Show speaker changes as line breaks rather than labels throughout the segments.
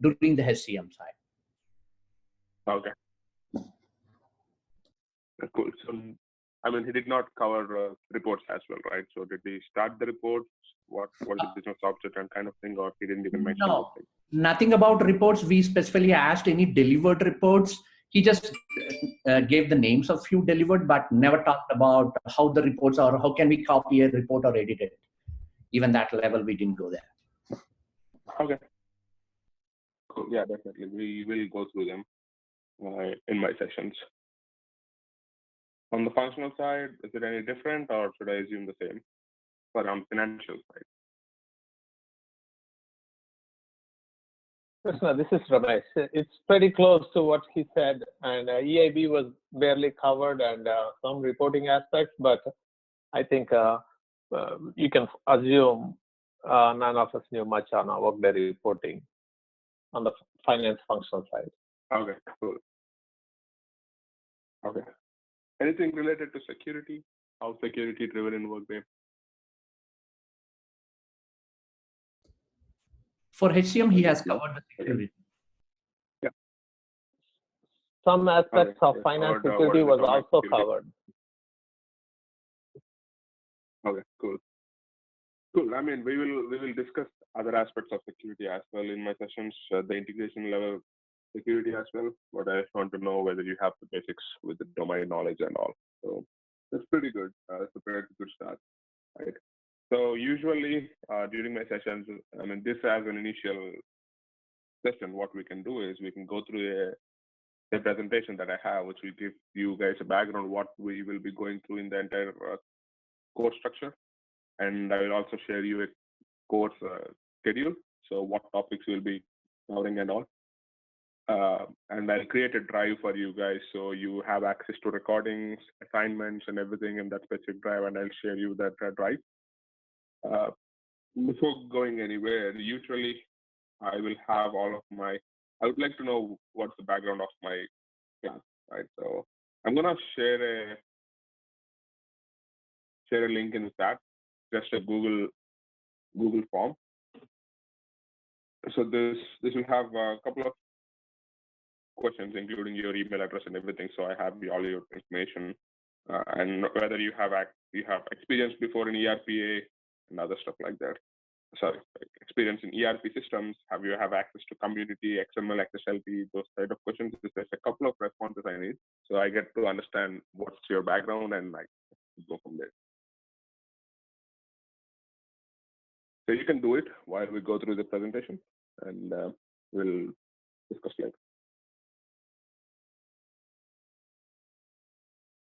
during the HCM side.
Okay. Cool. So, I mean, he did not cover reports as well, right? So did he start the reports? What the business object and kind of thing, or he didn't even mention?
No, nothing about reports. We specifically asked any delivered reports. He just gave the names of few delivered, but never talked about how the reports are, how can we copy a report or edit it. Even that level, we didn't go there.
Okay. Cool. Yeah, definitely. We will go through them in my sessions. On the functional side, is it any different, or should I assume the same? But on financial side.
Krishna, this is Ramesh. It's pretty close to what he said, and EIB was barely covered and some reporting aspects, but I think you can assume none of us knew much on our Workday reporting on the finance functional side.
Okay, cool. Okay. Anything related to security? How security driven in Workday?
For HCM, he has covered the security.
Yeah.
Some aspects of finance security was also covered.
Okay, cool. Cool. I mean, we will discuss other aspects of security as well in my sessions, the integration level security as well. But I just want to know whether you have the basics with the domain knowledge and all. So that's pretty good. That's a pretty good start, right? So usually during my sessions, I mean, this as an initial session, what we can do is we can go through a presentation that I have, which will give you guys a background what we will be going through in the entire course structure. And I will also share you a course schedule. So what topics we'll be covering and all. And I'll create a drive for you guys so you have access to recordings, assignments, and everything in that specific drive, and I'll share you that drive. Before going anywhere, usually I will have I would like to know what's the background of my class, right? So I'm gonna share a link in the chat, just a Google form. So this will have a couple of questions, including your email address and everything. So I have all your information, and whether you have experience before in ERPA and other stuff like that. Sorry, experience in ERP systems. Have you have access to community, XML, XSLT, those type of questions? There's a couple of responses I need, so I get to understand what's your background and I go from there. So you can do it while we go through the presentation, and we'll discuss later.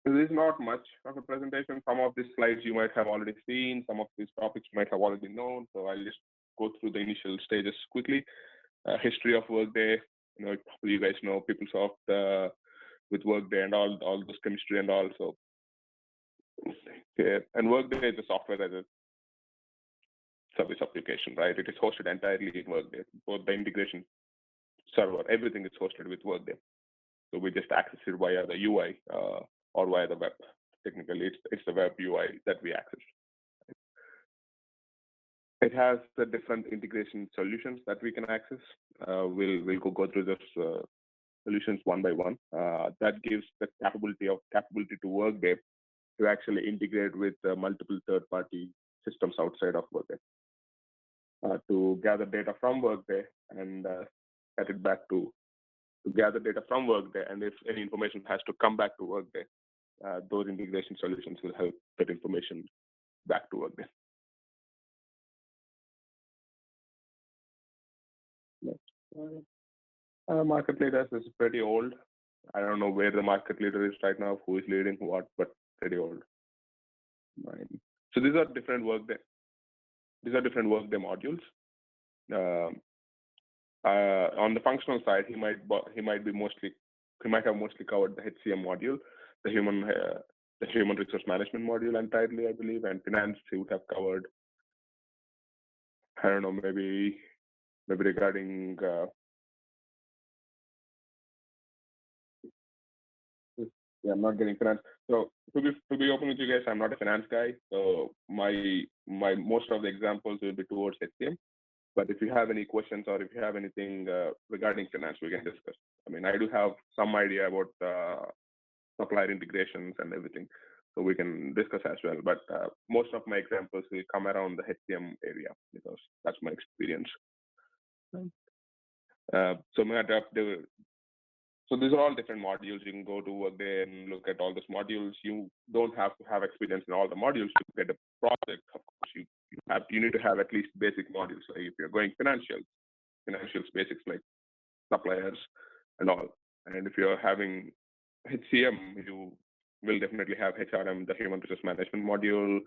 There is not much of a presentation. Some of these slides you might have already seen. Some of these topics you might have already known. So I'll just go through the initial stages quickly. History of Workday. You guys know PeopleSoft with Workday and all this chemistry and all. So, and Workday is a software as a service application, right? It is hosted entirely in Workday. Both the integration server, everything is hosted with Workday. So we just access it via the UI or via the web. Technically, it's the web UI that we access. It has the different integration solutions that we can access. We'll go through those solutions one by one. That gives the capability to Workday to actually integrate with multiple third-party systems outside of Workday. To gather data from Workday and get it back to gather data from Workday, and if any information has to come back to Workday, those integration solutions will help that information back to Workday. Market leaders is pretty old. I don't know where the market leader is right now, who is leading what, but pretty old. So these are different Workday modules. On the functional side, he might have mostly covered the HCM module, the human resource management module entirely, I believe, and finance he would have covered. I don't know, maybe regarding I'm not getting finance. So to be open with you guys, I'm not a finance guy. So my most of the examples will be towards HCM. But if you have any questions or if you have anything regarding finance, we can discuss. I mean, I do have some idea about supplier integrations and everything, so we can discuss as well. But most of my examples will come around the HCM area because that's my experience. So these are all different modules. You can go to Workday and look at all those modules. You don't have to have experience in all the modules to get a project. Of course, you need to have at least basic modules. Like if you're going financials basics like suppliers and all. And if you're having HCM, you will definitely have HRM, the human resource management module.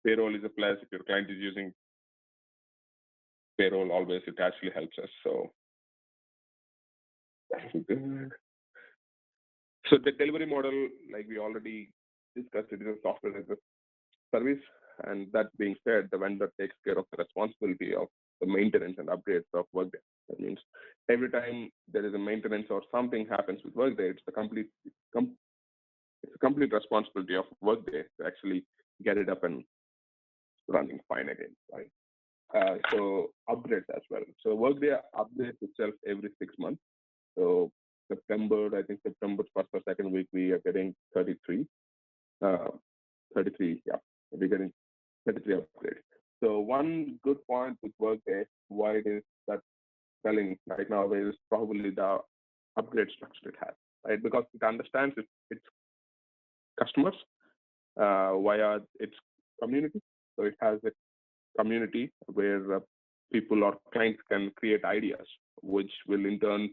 Payroll is a plus. If your client is using payroll, always it actually helps us. So So the delivery model, like we already discussed, it is a software as a service. And that being said, the vendor takes care of the responsibility of the maintenance and upgrades of Workday. That means every time there is a maintenance or something happens with Workday, it's a complete responsibility of Workday to actually get it up and running fine again, right? So upgrades as well. So Workday updates itself every 6 months. So September 1st or 2nd week, we are getting 33. 33, yeah, we're getting 33 upgrades. So one good point with Workday, why it is that selling right now is probably the upgrade structure it has, right? Because it understands its customers via its community. So it has a community where people or clients can create ideas, which will in turn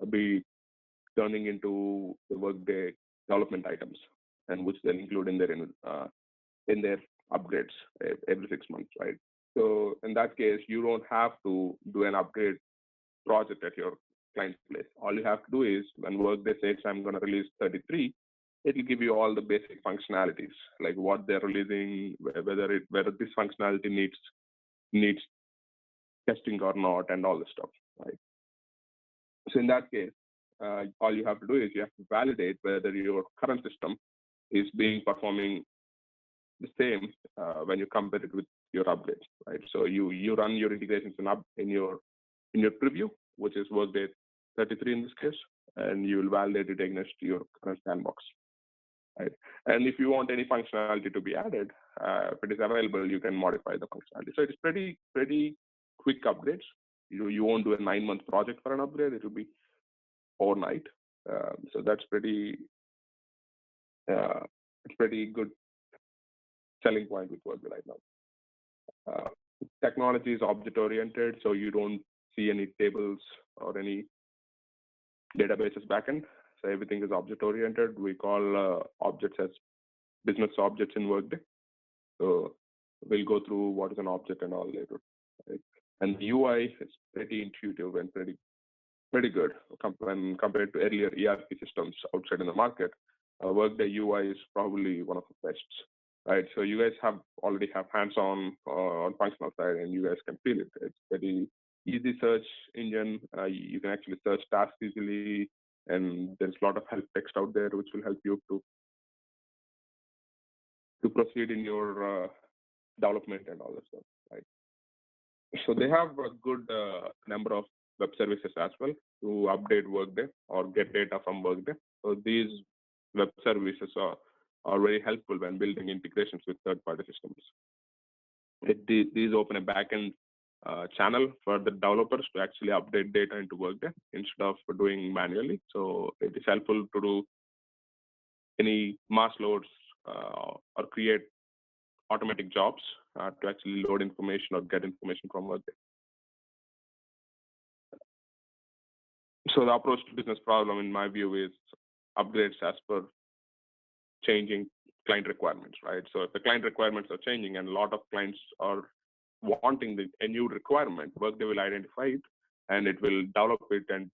be turning into the Workday development items, and which they'll include in their upgrades every 6 months, right? So in that case, you don't have to do an upgrade project at your client's place. All you have to do is when Workday says I'm going to release 33, it will give you all the basic functionalities, like what they're releasing, whether this functionality needs testing or not, and all the stuff, right? So in that case, all you have to do is you have to validate whether your current system is performing the same when you compare it with your upgrades, right? So you run your integrations in your preview, which is Workday 33 in this case, and you will validate it against your current sandbox, right? And if you want any functionality to be added, if it is available, you can modify the functionality. So it's pretty quick upgrades. You won't do a 9-month project for an upgrade. It will be overnight. So that's pretty good selling point with Workday right now. Technology is object oriented, so you don't see any tables or any databases backend. So everything is object oriented. We call objects as business objects in Workday. So we'll go through what is an object and all later. Right? And the UI is pretty intuitive and pretty good when compared to earlier ERP systems outside in the market. Workday UI is probably one of the best, right? So you guys already have hands-on on functional side, and you guys can feel it. It's very easy search engine. You can actually search tasks easily, and there's a lot of help text out there which will help you to proceed in your development and all that stuff, right? So they have a good number of web services as well to update Workday or get data from Workday. So these web services are very helpful when building integrations with third-party systems. These open a backend channel for the developers to actually update data into Workday instead of doing manually. So it is helpful to do any mass loads or create automatic jobs to actually load information or get information from Workday. So the approach to business problem, in my view, is upgrades as per changing client requirements, right? So if the client requirements are changing and a lot of clients are wanting a new requirement, Workday will identify it and it will develop it and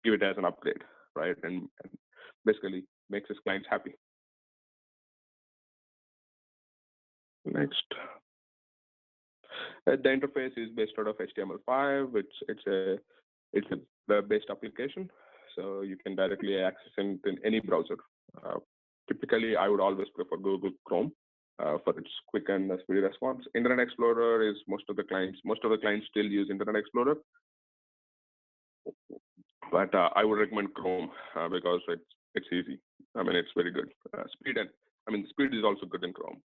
give it as an upgrade, right? And basically makes its clients happy. Next. The interface is based out of HTML5. It's a web-based application, so you can directly access it in any browser. Typically, I would always prefer Google Chrome for its quick and speedy response. Internet Explorer is most of the clients still use Internet Explorer, but I would recommend Chrome because it's easy. I mean, it's very good. Speed is also good in Chrome.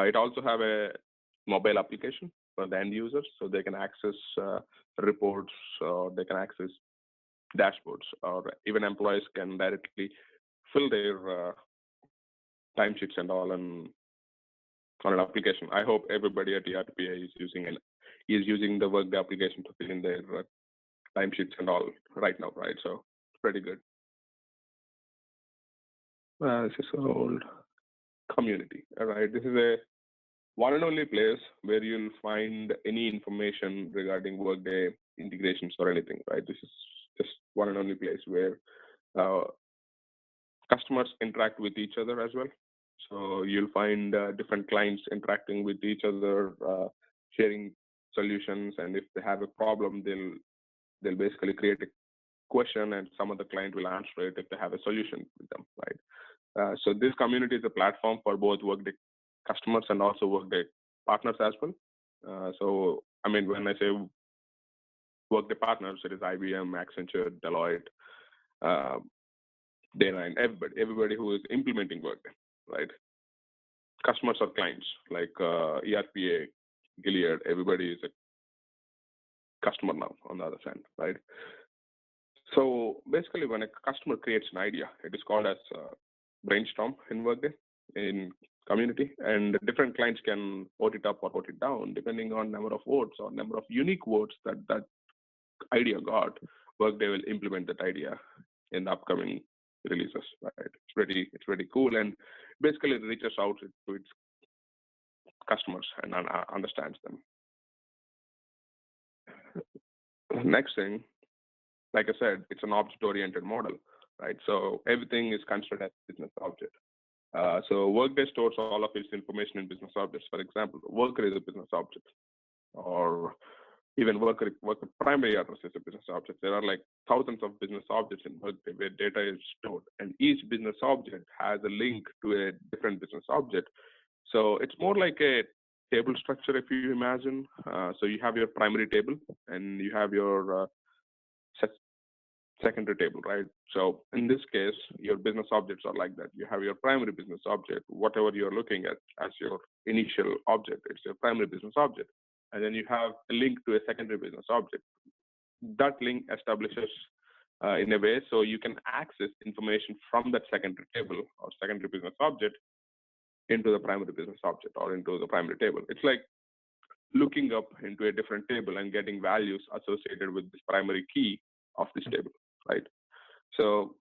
It also have a mobile application for the end users, so they can access reports, or they can access dashboards, or even employees can directly fill their timesheets and all on an application. I hope everybody at ERPA is using the Workday application to fill in their timesheets and all right now, right? So it's pretty good. This is old community. All right, this is a one and only place where you'll find any information regarding Workday integrations or anything, right? This is just one and only place where customers interact with each other as well. So you'll find different clients interacting with each other, sharing solutions, and if they have a problem, they'll basically create a question, and some other client will answer it if they have a solution with them, right? So this community is a platform for both Workday customers and also Workday partners as well. So I mean, when I say Workday partners, it is IBM, Accenture, Deloitte, Dana, and everybody who is implementing Workday, right? Customers or clients like ERPA, Gilead, everybody is a customer now on the other side, right? So basically, when a customer creates an idea, it is called as brainstorm in Workday in community, and different clients can vote it up or vote it down depending on number of votes or number of unique votes that idea got. Workday will implement that idea in the upcoming releases, right? It's pretty cool, and basically it reaches out to its customers and understands them. Next thing, like I said, it's an object-oriented model, right? So everything is considered as business object. So Workday stores all of its information in business objects. For example, worker is a business object, or even worker primary address is a business object. There are like thousands of business objects in Workday where data is stored, and each business object has a link to a different business object. So it's more like a table structure, if you imagine. So you have your primary table, and you have your secondary table, right? So in this case, your business objects are like that. You have your primary business object, whatever you're looking at as your initial object, it's your primary business object. And then you have a link to a secondary business object. That link establishes in a way so you can access information from that secondary table or secondary business object into the primary business object or into the primary table. It's like looking up into a different table and getting values associated with this primary key of this table, right? So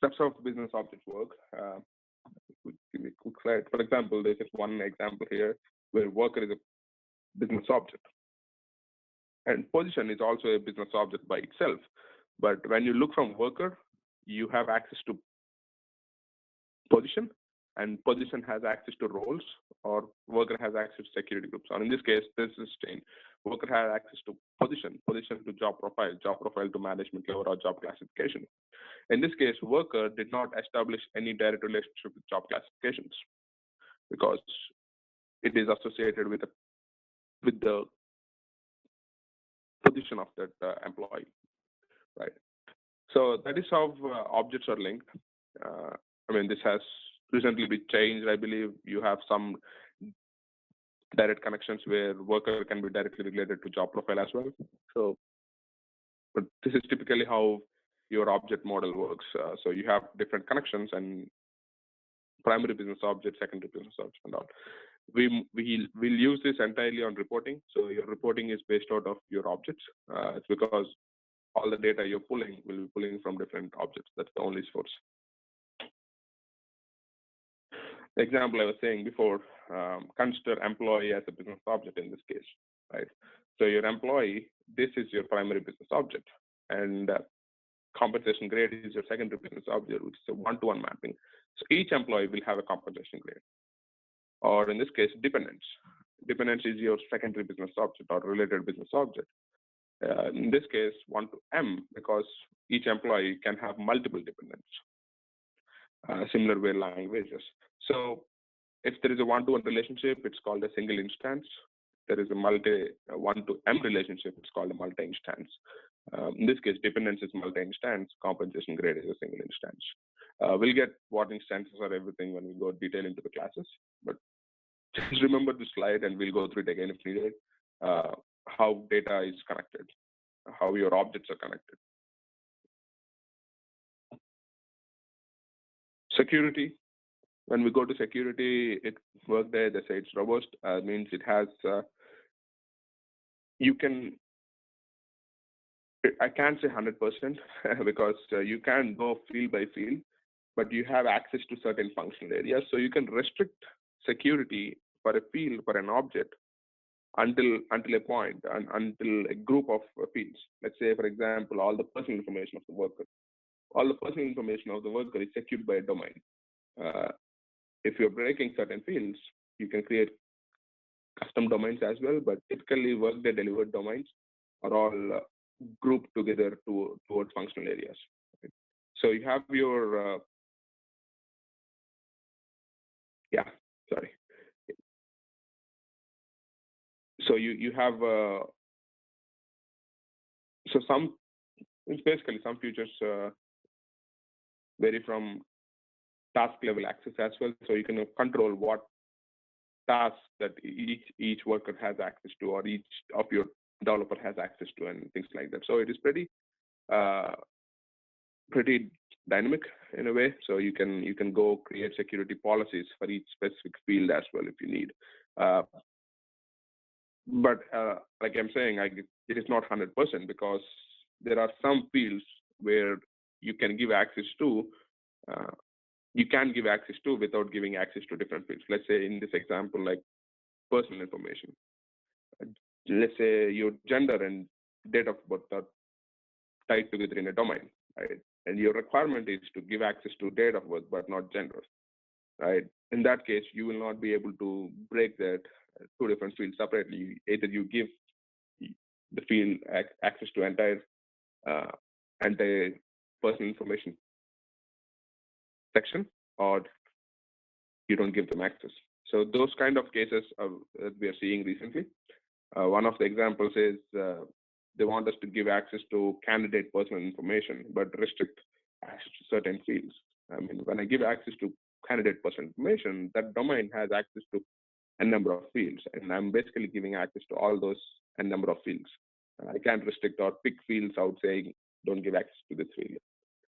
that's how business objects work. Give me a quick slide. For example, there's just one example here where worker is a business object. And position is also a business object by itself. But when you look from worker, you have access to position, and position has access to roles, or worker has access to security groups. Or in this case, this is chain. Worker has access to position to job profile to management level or job classification. In this case, worker did not establish any direct relationship with job classifications because it is associated with the position of that employee, right? So that is how objects are linked. I mean, this has recently been changed. I believe you have some direct connections where worker can be directly related to job profile as well. So, but this is typically how your object model works. So you have different connections and primary business object, secondary business object, and all. We'll use this entirely on reporting. So your reporting is based out of your objects. It's because all the data you're pulling will be pulling from different objects. That's the only source. The example I was saying before, consider employee as a business object in this case, right? So your employee, this is your primary business object, and compensation grade is your secondary business object, which is a one-to-one mapping. So each employee will have a compensation grade. Or in this case, dependents. Dependents is your secondary business object or related business object. In this case, 1 to M, because each employee can have multiple dependents. similar way languages. So if there is a one-to-one relationship, it's called a single instance. There is a one-to-m relationship, it's called a multi-instance. In this case, dependence is multi-instance, compensation grade is a single instance. We'll get what instances are everything when we go detail into the classes, but just remember the slide and we'll go through it again if needed, how data is connected, how your objects are connected. Security. When we go to security, it Workday, they say it's robust, means it has, you can, I can't say 100% because you can go field by field, but you have access to certain functional areas. So you can restrict security for a field, for an object, until a point, and until a group of fields. Let's say, for example, all the personal information of the worker. All the personal information of the worker is secured by a domain. If you're breaking certain fields, you can create custom domains as well, but typically Workday delivered domains are all grouped together towards functional areas. Okay. So you have your, So you have, so some, it's basically some features vary from task level access as well. So you can control what tasks that each worker has access to, or each of your developer has access to, and things like that. So it is pretty dynamic in a way. So you can go create security policies for each specific field as well if you need. But like I'm saying, it is not 100% because there are some fields where you can give access to. You can give access to without giving access to different fields. Let's say in this example, like personal information. Let's say your gender and date of birth are tied together in a domain, right? And your requirement is to give access to date of birth, but not gender, right? In that case, you will not be able to break that two different fields separately. Either you give the field access to entire personal information section, or you don't give them access. So those kind of cases that we are seeing recently. One of the examples is they want us to give access to candidate personal information, but restrict access to certain fields. I mean, when I give access to candidate personal information, that domain has access to a number of fields, and I'm basically giving access to all those a number of fields. I can't restrict or pick fields out saying don't give access to this field.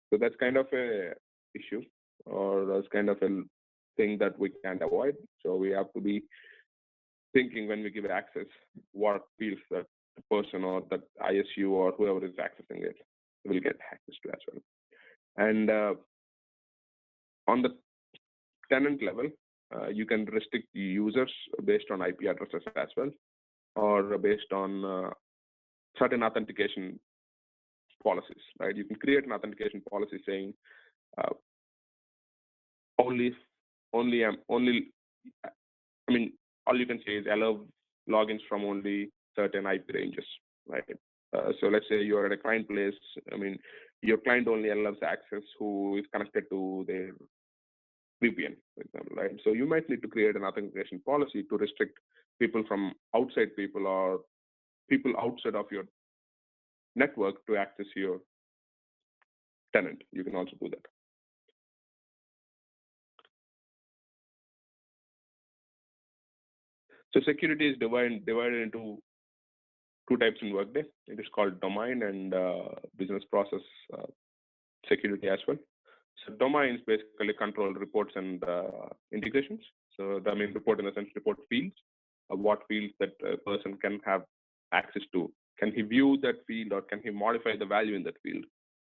So that's kind of a issue, or that's kind of a thing that we can't avoid. So we have to be thinking when we give access, what fields that the person or that ISU or whoever is accessing it will get access to as well. And on the tenant level, you can restrict the users based on IP addresses as well, or based on certain authentication policies, right? You can create an authentication policy saying only, I mean, all you can say is allow logins from only certain IP ranges, right? So let's say you're at a client place. I mean, your client only allows access who is connected to their VPN, for example, right? So you might need to create an authentication policy to restrict people from outside people or people outside of your network to access your tenant. You can also do that. So security is divided into two types in Workday. It is called domain and business process security as well. So domains basically control reports and integrations. So I mean, report in a sense, report fields, what fields that a person can have access to. Can he view that field, or can he modify the value in that field?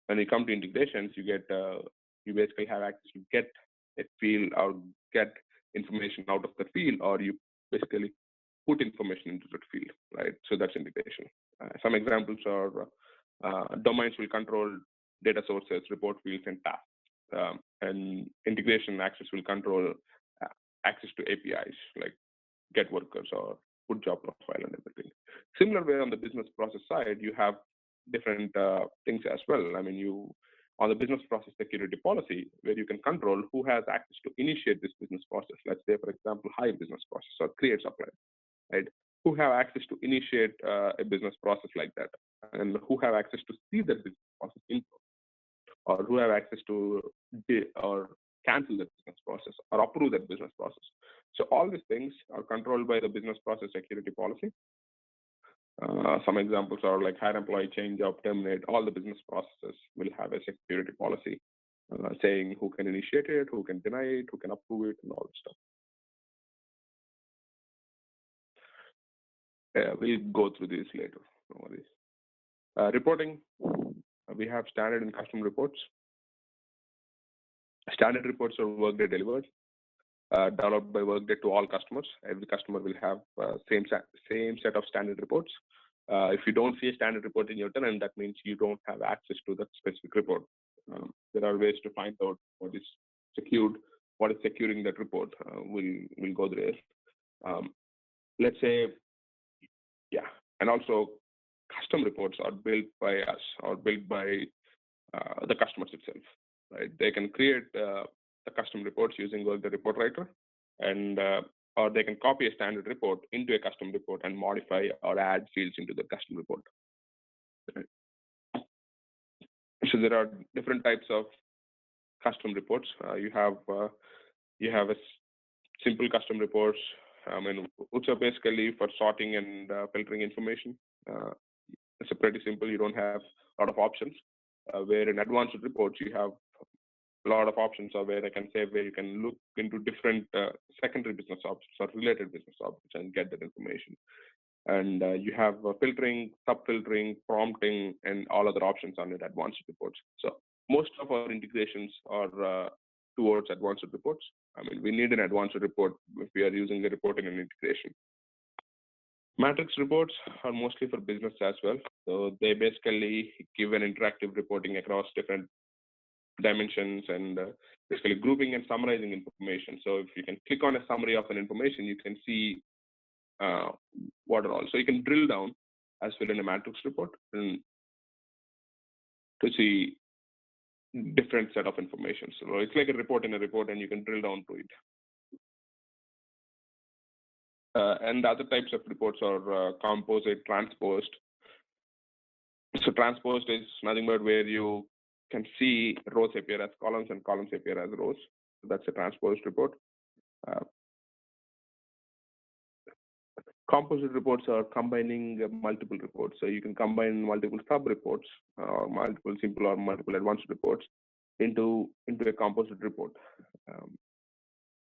When you come to integrations, you get you basically have access to get a field or get information out of the field, or you basically put information into that field, right? So that's integration. Some examples are domains will control data sources, report fields, and tasks. And integration access will control access to APIs like get workers or put job profile and everything. Similar way on the business process side, you have different things as well. I mean, on the business process security policy, where you can control who has access to initiate this business process. Let's say, for example, hire business process or create supply, right? Who have access to initiate a business process like that, and who have access to see that business process info, or who have access to or cancel that business process or approve that business process. So all these things are controlled by the business process security policy. Some examples are like hire employee, change job, terminate. All the business processes will have a security policy saying who can initiate it, who can deny it, who can approve it, and all that stuff. We'll go through this later. No worries. Reporting, we have standard and custom reports. Standard reports are Workday delivered, developed by Workday to all customers. Every customer will have same set of standard reports. If you don't see a standard report in your tenant, that means you don't have access to that specific report. There are ways to find out what is secured, what is securing that report. We'll go there. Let's say, yeah, and also custom reports are built by us or built by the customers itself, right? They can create the custom reports using Workday report writer, and or they can copy a standard report into a custom report and modify or add fields into the custom report. Right. So there are different types of custom reports. You have a simple custom reports, which are basically for sorting and filtering information. It's a pretty simple. You don't have a lot of options. Where in advanced reports you have a lot of options, or where I can say where you can look into different secondary business objects or related business objects and get that information. And you have filtering, sub-filtering, prompting, and all other options on it, advanced reports. So most of our integrations are towards advanced reports. We need an advanced report if we are using the reporting and integration. Matrix reports are mostly for business as well. So they basically give an interactive reporting across different dimensions and basically grouping and summarizing information. So if you can click on a summary of an information, you can see what are all. So you can drill down as well in a matrix report and to see different set of information. So it's like a report in a report, and you can drill down to it. And the other types of reports are composite, transposed. So transposed is nothing but where you can see rows appear as columns and columns appear as rows. So that's a transposed report. Composite reports are combining multiple reports. So you can combine multiple sub-reports or multiple simple or multiple advanced reports into a composite report.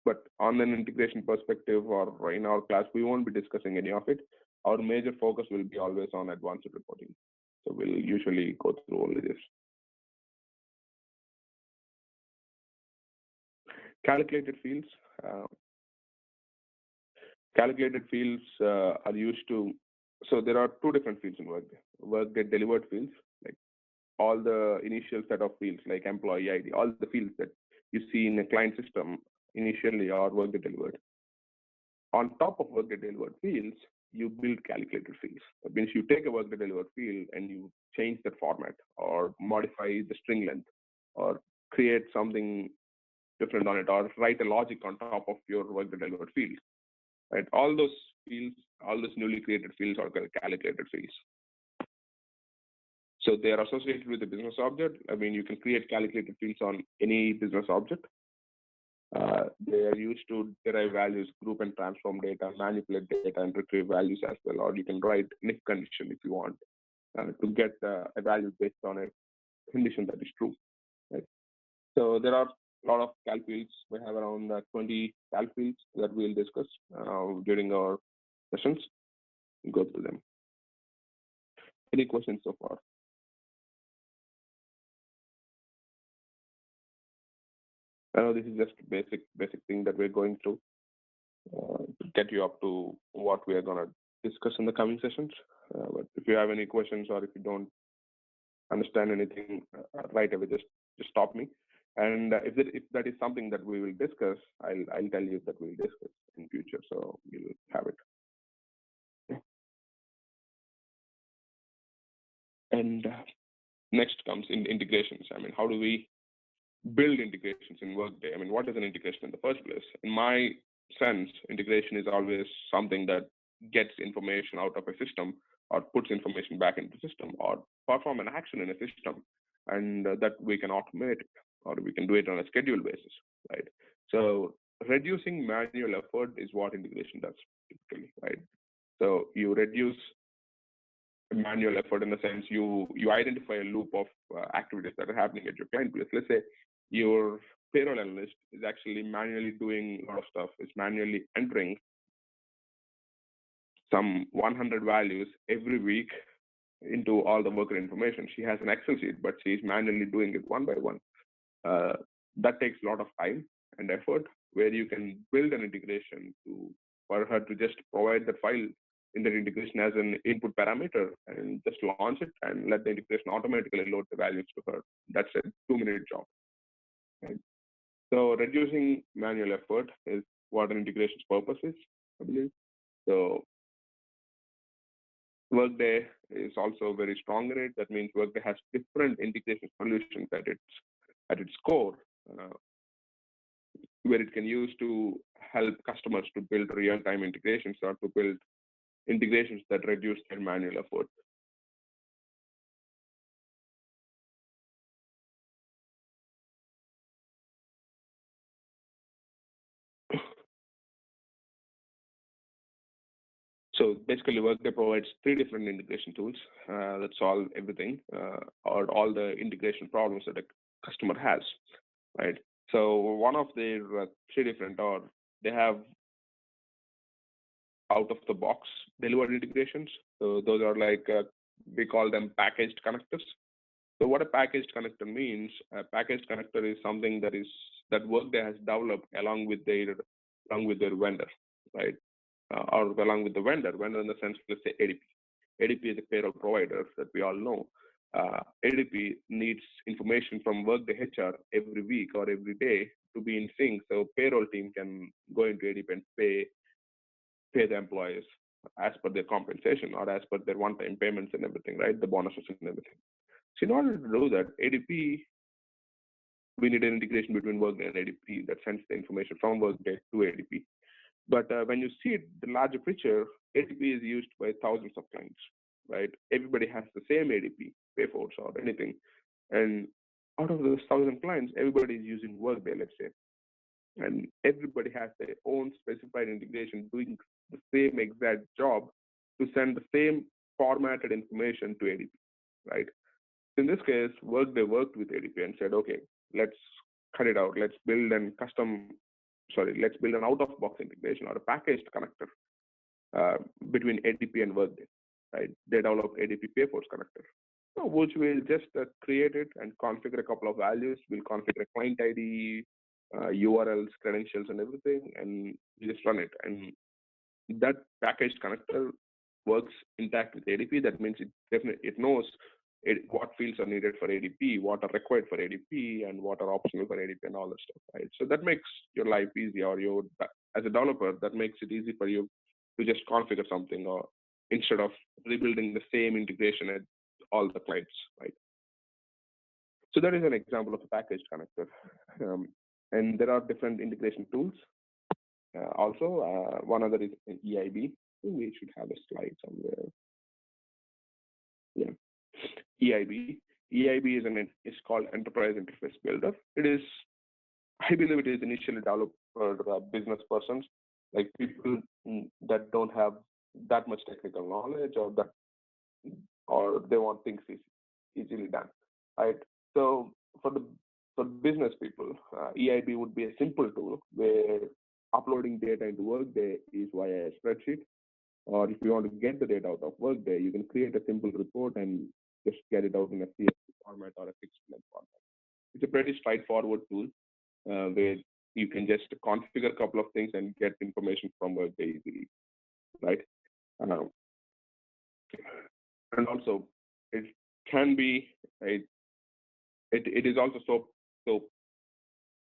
But on an integration perspective or in our class, we won't be discussing any of it. Our major focus will be always on advanced reporting. So we'll usually go through all of this. Calculated fields. Calculated fields are used to, so there are two different fields in Workday. Workday delivered fields, like all the initial set of fields like employee ID, all the fields that you see in a client system initially are Workday delivered. On top of Workday delivered fields, you build calculated fields. That means you take a Workday delivered field and you change that format or modify the string length or create something different on it or write a logic on top of your Workday delivered field. Right? All those fields, all those newly created fields are called calculated fields. So they are associated with the business object. You can create calculated fields on any business object. They are used to derive values, group and transform data, manipulate data, and retrieve values as well. Or you can write an if condition if you want to get a value based on a condition that is true. Right? So there are a lot of cal fields. We have around 20 cal fields that we'll discuss during our sessions. We'll go through them. Any questions so far? I know this is just basic thing that we're going through to get you up to what we are going to discuss in the coming sessions. But if you have any questions or if you don't understand anything right away, just stop me. And if that is something that we will discuss, I'll tell you that we'll discuss in future, so you'll have it. And next comes in integrations. I mean, how do we build integrations in Workday? I mean, what is an integration in the first place? In my sense, integration is always something that gets information out of a system or puts information back into the system or perform an action in a system, and that we can automate it or we can do it on a schedule basis, right? So reducing manual effort is what integration does typically, right? So you reduce manual effort in the sense you identify a loop of activities that are happening at your client place. Let's say your payroll analyst is actually manually doing a lot of stuff, is manually entering some 100 values every week into all the worker information. She has an Excel sheet, but she's manually doing it one by one. That takes a lot of time and effort, where you can build an integration for her to just provide the file in that integration as an input parameter and just launch it and let the integration automatically load the values to her. That's a 2-minute job. Right? So reducing manual effort is what an integration's purpose is, I believe. So Workday is also very strong in it. That means Workday has different integration solutions at its core, where it can use to help customers to build real-time integrations or to build integrations that reduce their manual effort. So basically, Workday provides 3 different integration tools that solve everything or all the integration problems that a customer has, right? So one of their 3 different, or they have out-of-the-box delivered integrations. So those are like, we call them packaged connectors. So what a packaged connector means, a packaged connector is something that Workday has developed along with their vendor, right? Or along with the vendor in the sense, let's say ADP. ADP is a payroll provider that we all know. ADP needs information from Workday HR every week or every day to be in sync. So payroll team can go into ADP and pay the employees as per their compensation or as per their one-time payments and everything, right? The bonuses and everything. So in order to do that, ADP, we need an integration between Workday and ADP that sends the information from Workday to ADP. But when you see it, the larger picture, ADP is used by thousands of clients, right? Everybody has the same ADP, Payforce or anything. And out of those 1,000 clients, everybody is using Workday, let's say. And everybody has their own specified integration doing the same exact job to send the same formatted information to ADP, right? In this case, Workday worked with ADP and said, okay, let's cut it out. Let's build an out-of-box integration or a packaged connector between ADP and Workday, right? They developed ADP Payforce connector, which will just create it and configure a couple of values. We'll configure a client ID, URLs, credentials, and everything, and we just run it. And that packaged connector works intact with ADP. That means it knows what fields are needed for ADP, what are required for ADP, and what are optional for ADP, and all that stuff, right? So that makes your life easy, or as a developer, that makes it easy for you to just configure something, or instead of rebuilding the same integration at all the clients, right? So that is an example of a packaged connector. And there are different integration tools. Also, one other is an EIB. We should have a slide somewhere. Yeah, EIB. EIB is called Enterprise Interface Builder. I believe it is initially developed for business persons, like people that don't have that much technical knowledge, or they want things easily done, right? So for business people, EIB would be a simple tool where uploading data into Workday is via a spreadsheet, or if you want to get the data out of Workday, you can create a simple report and just get it out in a CSV format or a fixed length format. It's a pretty straightforward tool where you can just configure a couple of things and get information from Workday easily, right? And also, it can be it is also so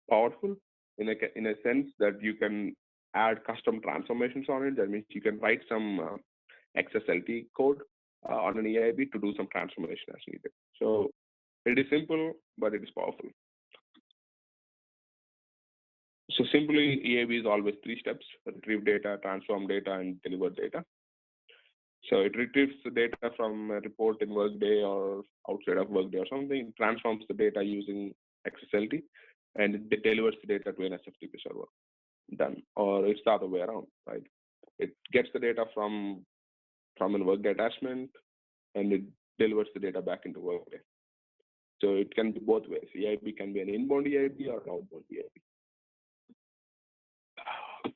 powerful in a sense that you can add custom transformations on it. That means you can write some XSLT code on an EIB to do some transformation as needed. So It is simple, but it is powerful. So simply, EAB is always 3 steps: retrieve data, transform data, and deliver data. So it retrieves the data from a report in Workday or outside of Workday or something, transforms the data using XSLT, and it delivers the data to an SFTP server. Done. Or it's the other way around, right? It gets the data from a Workday attachment, and it delivers the data back into Workday. So it can be both ways. EIB can be an inbound EIB or an outbound EIB.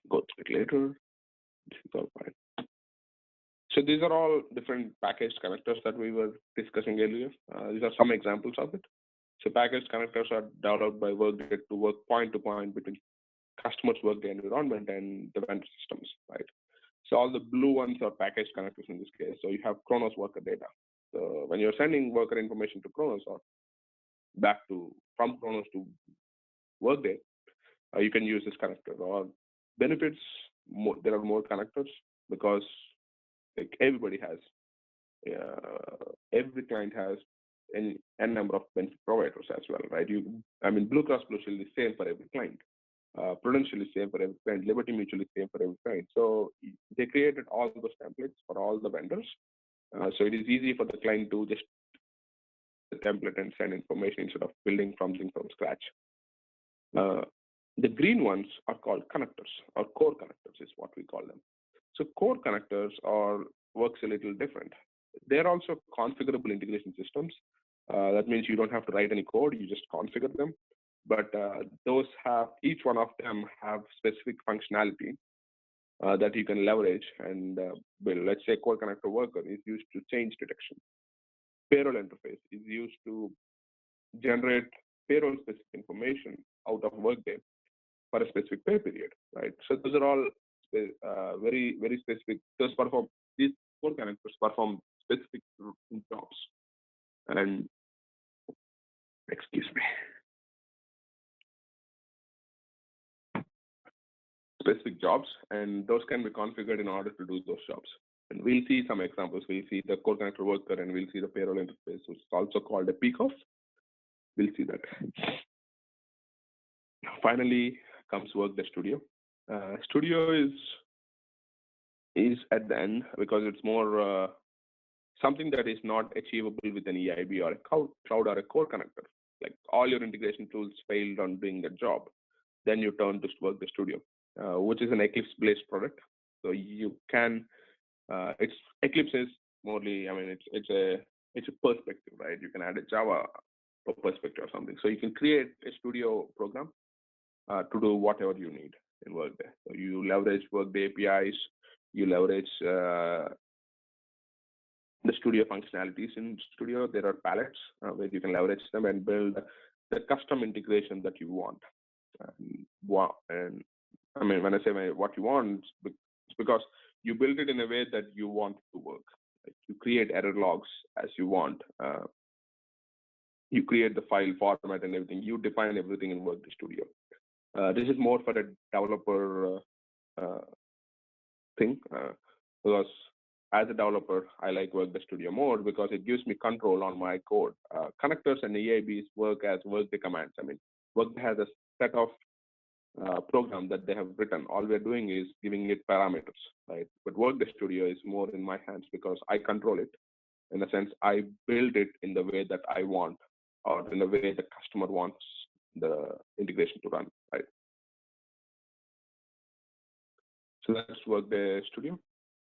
Go through it later. This is all fine. So these are all different packaged connectors that we were discussing earlier. These are some examples of it. So packaged connectors are developed by Workday to work point to point between customers' Workday environment and the vendor systems, right? So all the blue ones are packaged connectors in this case. So you have Kronos worker data. So when you're sending worker information to Kronos or from Kronos to Workday, you can use this connector. Or benefits, there are more connectors because like everybody has, every client has n number of benefit providers as well, right? Blue Cross Blue Shield is same for every client. Prudential is same for every client. Liberty Mutual is same for every client. So they created all those templates for all the vendors. So it is easy for the client to just the template and send information instead of building something from scratch. The green ones are called connectors, or core connectors is what we call them. So core connectors works a little different. They're also configurable integration systems. That means you don't have to write any code, you just configure them. But each one of them have specific functionality that you can leverage and build. Let's say core connector worker is used to change detection. Payroll interface is used to generate payroll specific information out of Workday for a specific pay period, right? So those are all very, very specific. These core connectors perform specific jobs. And excuse me. Specific jobs, and those can be configured in order to do those jobs. And we'll see some examples. We'll see the core connector worker, and we'll see the payroll interface, which is also called a peakoff. We'll see that. Finally comes Workday Studio. Studio is at the end because it's more something that is not achievable with an EIB or a cloud or a core connector. Like all your integration tools failed on doing the job, then you turn to Workday Studio, which is an Eclipse-based product. So you can, Eclipse is morely, it's a perspective, right? You can add a Java perspective or something. So you can create a Studio program to do whatever you need in Workday. So you leverage Workday APIs, you leverage the Studio functionalities in Studio. There are palettes where you can leverage them and build the custom integration that you want. And when I say what you want, it's because you build it in a way that you want it to work. Like you create error logs as you want. You create the file format and everything. You define everything in Workday Studio. This is more for a developer thing because as a developer, I like Workday Studio more because it gives me control on my code. Connectors and EIBs work as Workday commands. Workday has a set of program that they have written. All we're doing is giving it parameters, right? But Workday Studio is more in my hands because I control it. In a sense, I build it in the way that I want, or in the way the customer wants the integration to run, right? So that's Workday Studio.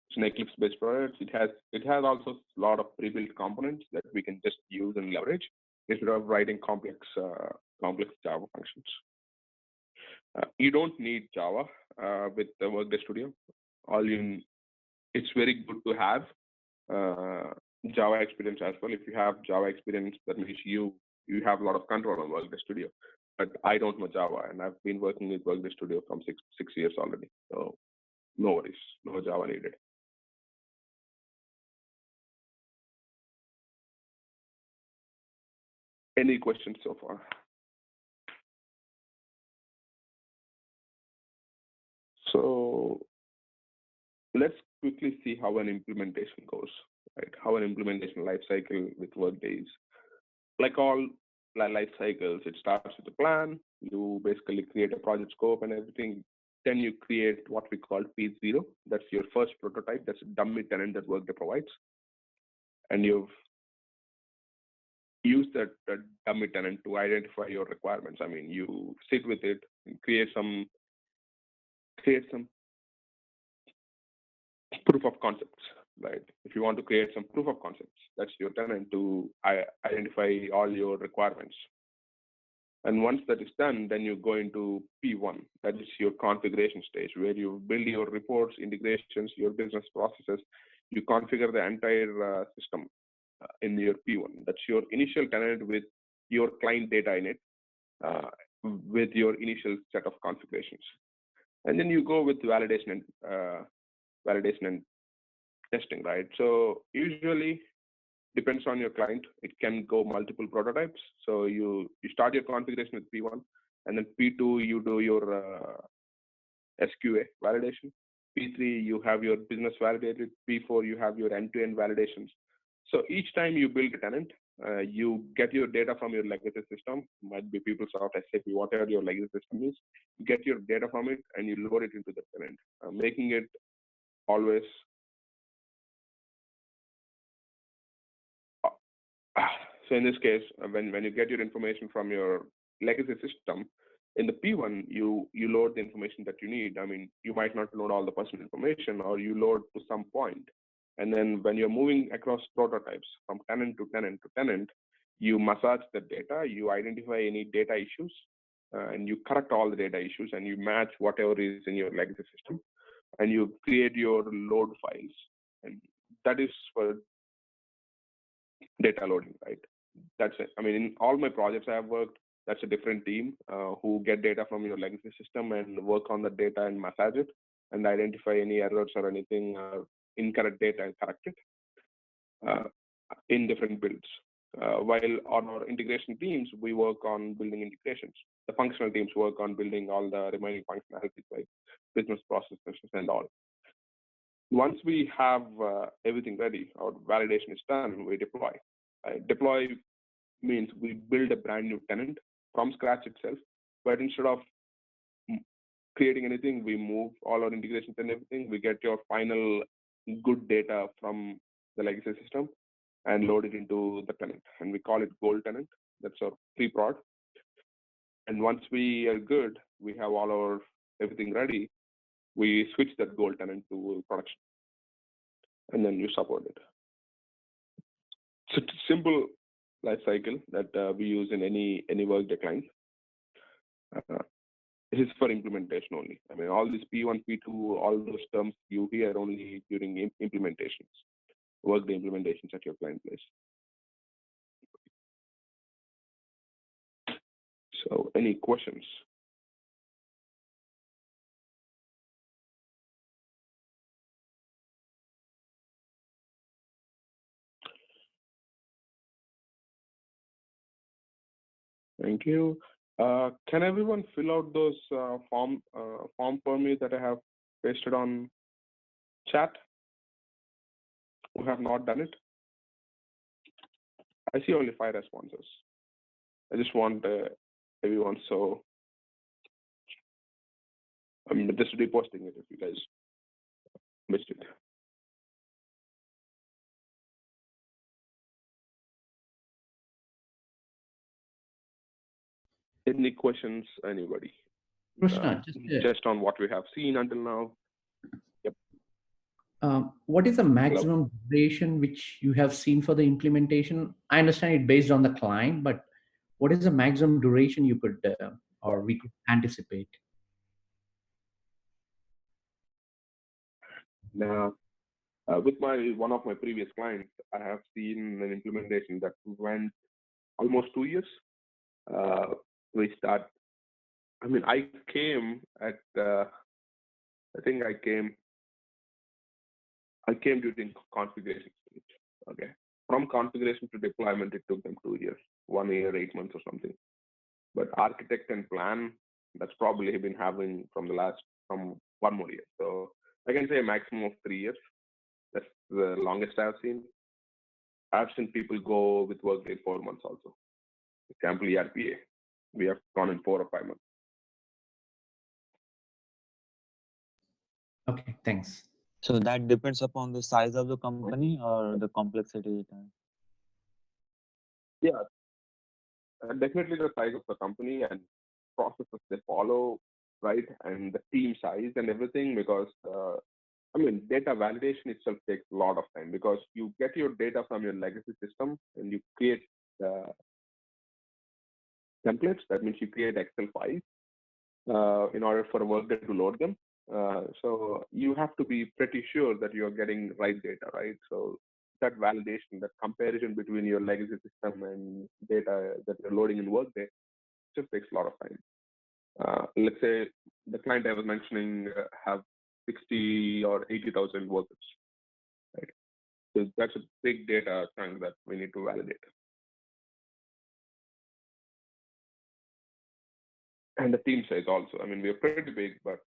It's an Eclipse-based product. It has also a lot of pre-built components that we can just use and leverage instead of writing complex Java functions. You don't need Java with the Workday Studio. It's very good to have Java experience as well. If you have Java experience, that means you have a lot of control on Workday Studio. But I don't know Java, and I've been working with Workday Studio from six years already. So no worries, no Java needed. Any questions so far? So let's quickly see how an implementation goes, right? How an implementation lifecycle with Workday is. like all life cycles, it starts with a plan. You basically create a project scope and everything. Then you create what we call P0. That's your first prototype. That's a dummy tenant that Workday provides. And you've used that dummy tenant to identify your requirements. I mean, you sit with it and create some proof of concepts, right? If you want to create some proof of concepts, that's your tenant to identify all your requirements. And once that is done, then you go into P1. That is your configuration stage, where you build your reports, integrations, your business processes. You configure the entire system in your P1. That's your initial tenant with your client data in it, with your initial set of configurations. And then you go with validation and testing, right? So usually depends on your client. It can go multiple prototypes. So you start your configuration with P1, and then P2 you do your SQA validation. P3 you have your business validated. P4 you have your end-to-end validations. So each time you build a tenant, you get your data from your legacy system. Might be PeopleSoft, SAP, whatever your legacy system is. You get your data from it and you load it into the tenant, making it always so in this case, when you get your information from your legacy system, in the P1, you load the information that you need. I mean, you might not load all the personal information, or you load to some point. And then when you're moving across prototypes from tenant to tenant to tenant, you massage the data, you identify any data issues, and you correct all the data issues, and you match whatever is in your legacy system, and you create your load files. And that is for data loading, right? That's it. I mean, in all my projects I have worked, that's a different team who get data from your legacy system and work on the data and massage it and identify any errors or anything incorrect data and correct it in different builds. While on our integration teams, we work on building integrations. The functional teams work on building all the remaining functionalities like business processes and all. Once we have everything ready, our validation is done, we deploy. Deploy means we build a brand new tenant from scratch itself, but instead of creating anything, we move all our integrations and everything. We get your final good data from the legacy system and load it into the tenant, and we call it gold tenant. That's our pre-prod. And once we are good, we have all our everything ready, we switch that gold tenant to production, and then you support it. So it's a simple life cycle that we use in any Workday client. This is for implementation only. I mean, all this P1, P2, all those terms you hear only during implementations, Workday implementations at your client place. So any questions? Thank you. Can everyone fill out those form for me that I have pasted on chat? Who have not done it? I see only 5 responses. I just want everyone, so I'm just reposting it if you guys missed it. Any questions, anybody?
Krishna,
just on what we have seen until now. Yep.
What is the maximum duration which you have seen for the implementation? I understand it based on the client, but what is the maximum duration you could or we could anticipate?
Now, with one of my previous clients, I have seen an implementation that went almost 2 years. I came at, I think I came during configuration stage. Okay. From configuration to deployment, it took them 2 years, 1 year, 8 months or something. But architect and plan, that's probably been having from 1 more year. So I can say a maximum of 3 years. That's the longest I've seen. I've seen people go with Workday 4 months also. Example, ERPA. We have gone in 4 or 5 months.
Okay, thanks.
So that depends upon the size of the company or the complexity.
Yeah, definitely the size of the company and processes they follow, right? And the team size and everything, because data validation itself takes a lot of time because you get your data from your legacy system and you create templates. That means you create Excel files in order for Workday to load them. So you have to be pretty sure that you're getting right data, right? So that validation, that comparison between your legacy system and data that you're loading in Workday just takes a lot of time. Let's say the client I was mentioning have 60 or 80,000 workers, right? So that's a big data chunk that we need to validate. And the team size also. We're pretty big, but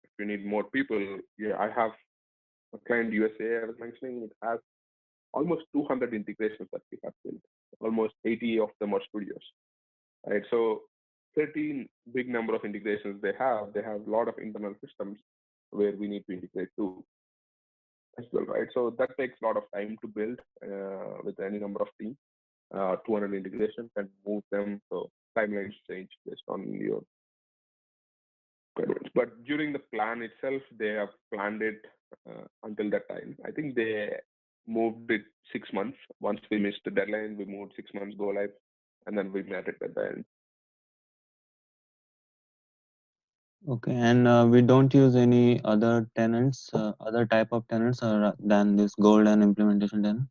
if you need more people, yeah, I have a client USA I was mentioning, it has almost 200 integrations that we have built. Almost 80 of them are studios, right? So 13 big number of integrations they have a lot of internal systems where we need to integrate to as well, right? So that takes a lot of time to build with any number of teams, 200 integrations and move them. So timelines change based on your requirements. But during the plan itself, they have planned it until that time. I think they moved it 6 months. Once we missed the deadline, we moved 6 months go live, and then we met it at the end.
Okay, and we don't use any other tenants, other type of tenants than this gold and implementation tenant?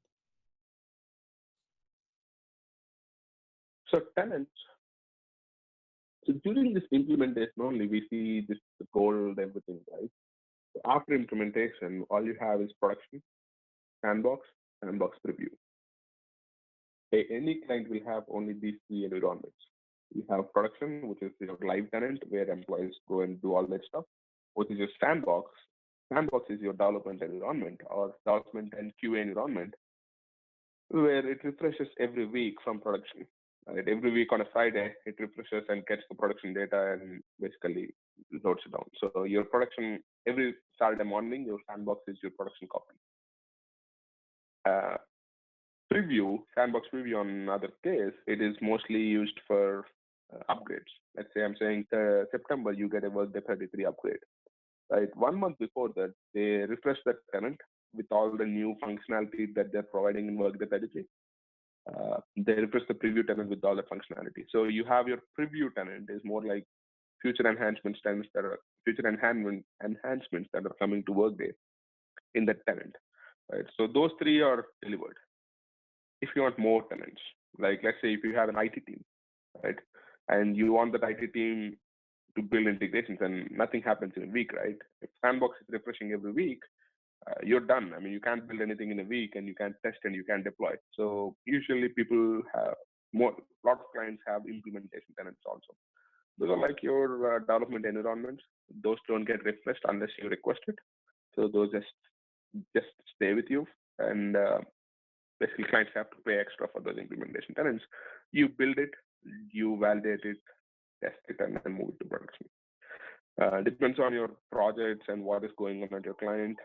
So tenants, so during this implementation only, we see this gold, everything, right? So after implementation, all you have is production, sandbox, sandbox preview. Any client will have only these three environments. You have production, which is your live tenant, where employees go and do all that stuff, which is your sandbox. Sandbox is your development environment or development and QA environment, where it refreshes every week from production. Right? Every week on a Friday, it refreshes and gets the production data and basically loads it down. So your production, every Saturday morning, your sandbox is your production copy. Preview, sandbox preview on other case, it is mostly used for upgrades. Let's say I'm saying September, you get a Workday 33 upgrade. Right? 1 month before that, they refresh that tenant with all the new functionality that they're providing in Workday 33. They refresh the preview tenant with all the functionality. So you have your preview tenant is more like future enhancements tenants that are future enhancements that are coming to Workday in that tenant. Right? So those three are delivered. If you want more tenants, like let's say if you have an IT team, right, and you want that IT team to build integrations and nothing happens in a week, right? If sandbox is refreshing every week, you're done. You can't build anything in a week and you can't test and you can't deploy. So usually people have a lot of clients have implementation tenants also. Those are like your development environments. Those don't get refreshed unless you request it. So those just stay with you, and basically clients have to pay extra for those implementation tenants. You build it, you validate it, test it, and then move it to production. Depends on your projects and what is going on at your client.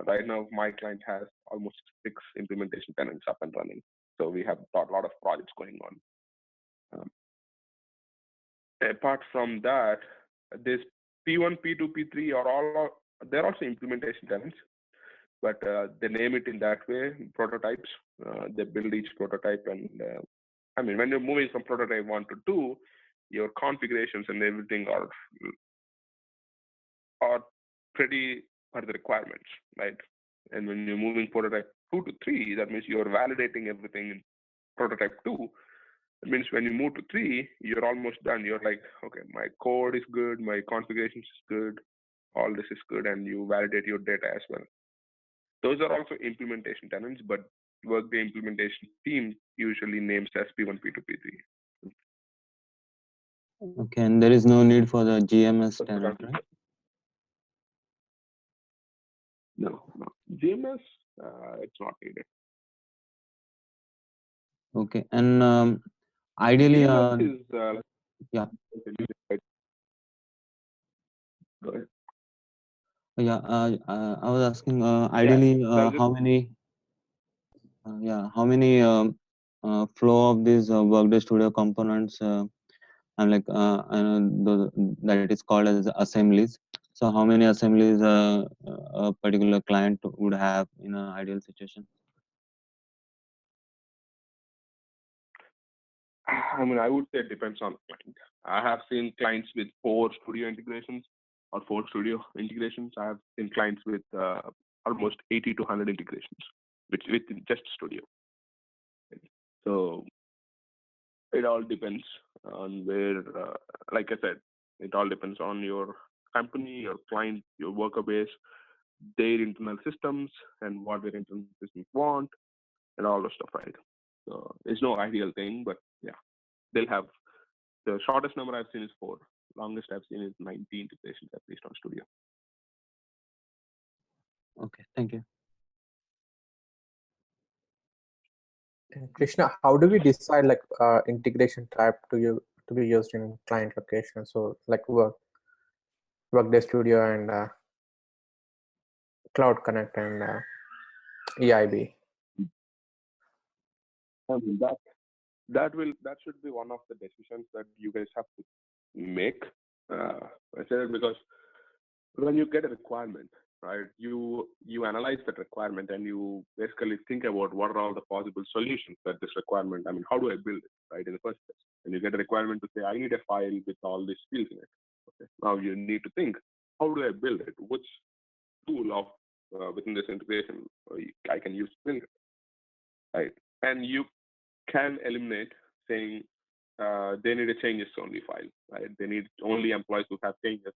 Right now, my client has almost 6 implementation tenants up and running. So we have a lot of projects going on. Apart from that, this P1, P2, P3 are all, they're also implementation tenants, but they name it in that way, prototypes. They build each prototype, and when you're moving from prototype 1 to 2, your configurations and everything are pretty per the requirements, right? And when you're moving prototype 2 to 3, that means you're validating everything in prototype 2. That means when you move to 3, you're almost done. You're like, okay, my code is good, my configurations is good, all this is good, and you validate your data as well. Those are also implementation tenants, but Workday implementation team usually names as P1, P2, P3.
Okay, and there is no need for the GMS tenant, right?
No. GMS, it's not needed.
Okay, and ideally,
DNS is
yeah,
go ahead.
yeah. I was asking,
Yeah,
ideally,
so I'll just
how many flow of these Workday Studio components, and like I know that is called as assemblies. So how many assemblies a particular client would have in an ideal situation?
I mean, I would say it depends on the client. I have seen clients with 4 studio integrations or 4 studio integrations. I have seen clients with almost 80 to 100 integrations, which with just studio. So it all depends on where, like I said, it all depends on your company, your client, your worker base, their internal systems, and what their internal systems want, and all the stuff, right? So it's no ideal thing, but yeah, they'll have the shortest number I've seen is 4. Longest I've seen is 90 integrations at least on Studio.
Okay, thank you.
And Krishna, how do we decide like integration type to be used in client location? So like Workday Studio and Cloud Connect and EIB.
I mean, that should be one of the decisions that you guys have to make. I say that because when you get a requirement, right, you analyze that requirement and you basically think about what are all the possible solutions that this requirement. I mean, how do I build it, right, in the first place? And you get a requirement to say, I need a file with all these fields in it. Okay. Now you need to think, how do I build it? Which tool of within this integration I can use to build it, right? And you can eliminate saying they need a changes only file, right? They need only employees who have changes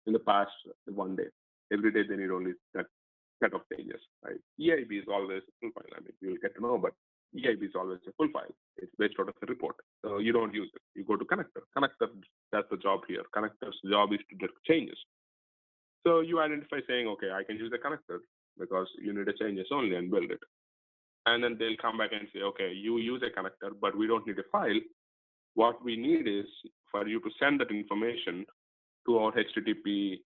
in the past one day. Every day they need only that set of changes, right? EIB is always a full file. I mean, you'll get to know, but EIB is always a full file. It's based out of the report. So you don't use it. You go to connector. Connector, that's the job here. Connector's job is to get changes. So you identify saying, okay, I can use the connector because you need a changes only and build it. And then they'll come back and say, okay, you use a connector, but we don't need a file. What we need is for you to send that information to our HTTP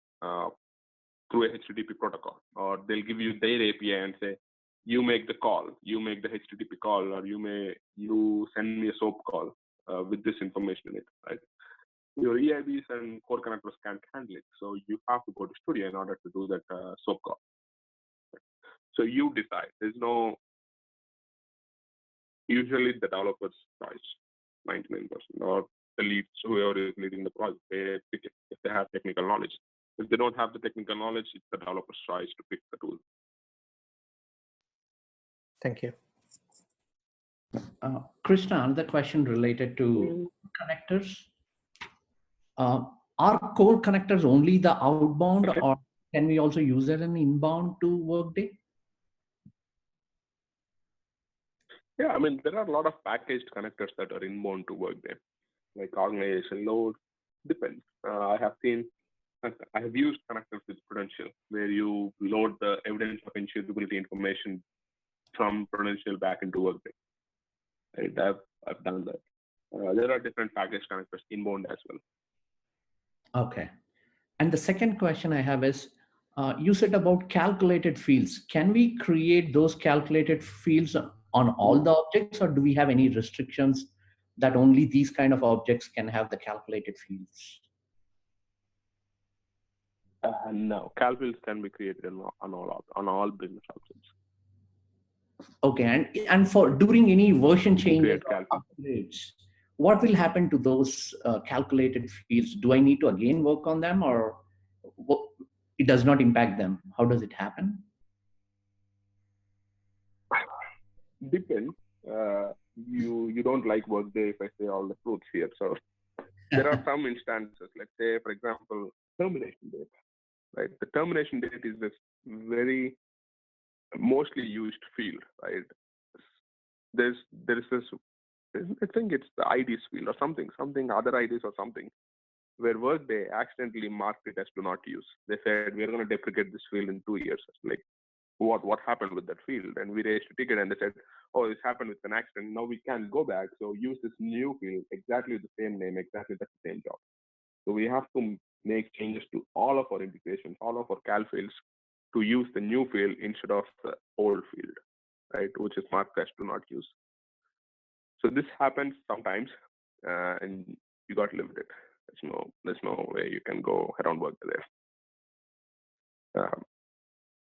through a HTTP protocol, or they'll give you their API and say, you make the call, you make the HTTP call, or you send me a SOAP call with this information in it, right? Your EIBs and core connectors can't handle it, so you have to go to Studio in order to do that SOAP call. So you decide. There's no usually the developer's choice, 99%, or the leads, whoever is leading the project, they pick it if they have technical knowledge. If they don't have the technical knowledge, it's the developer's choice to pick the tool.
Thank you.
Krishna, another question related to connectors. Are core connectors only the outbound, or can we also use it in inbound to Workday?
Yeah, I mean, there are a lot of packaged connectors that are inbound to Workday, like organization load. Depends. I have used connectors with Prudential, where you load the evidence of insurability information from Prudential back into Workday. Right? I've done that. There are different package connectors inbound as well.
Okay. And the second question I have is, you said about calculated fields. Can we create those calculated fields on all the objects, or do we have any restrictions that only these kind of objects can have the calculated fields?
No, cal fields can be created on all business objects.
Okay, and for during any version changes or upgrades, what will happen to those calculated fields? Do I need to again work on them, or it does not impact them? How does it happen?
Depends. You don't like Workday if I say all the truths here. So there are some instances, let's say, for example, termination date. Right, the termination date is this very mostly used field, right? There is this, I think it's the IDs field or something other IDs or something, where Workday accidentally marked it as do not use. They said we're going to deprecate this field in 2 years. Like, what happened with that field, and we raised a ticket and they said, oh, this happened with an accident. Now we can't go back. So use this new field, exactly the same name, exactly the same job. So we have to make changes to all of our integrations, all of our cal fields to use the new field instead of the old field, right? Which is marked as do not use. So this happens sometimes, and you got to live with it. There's no way you can go around Workday there.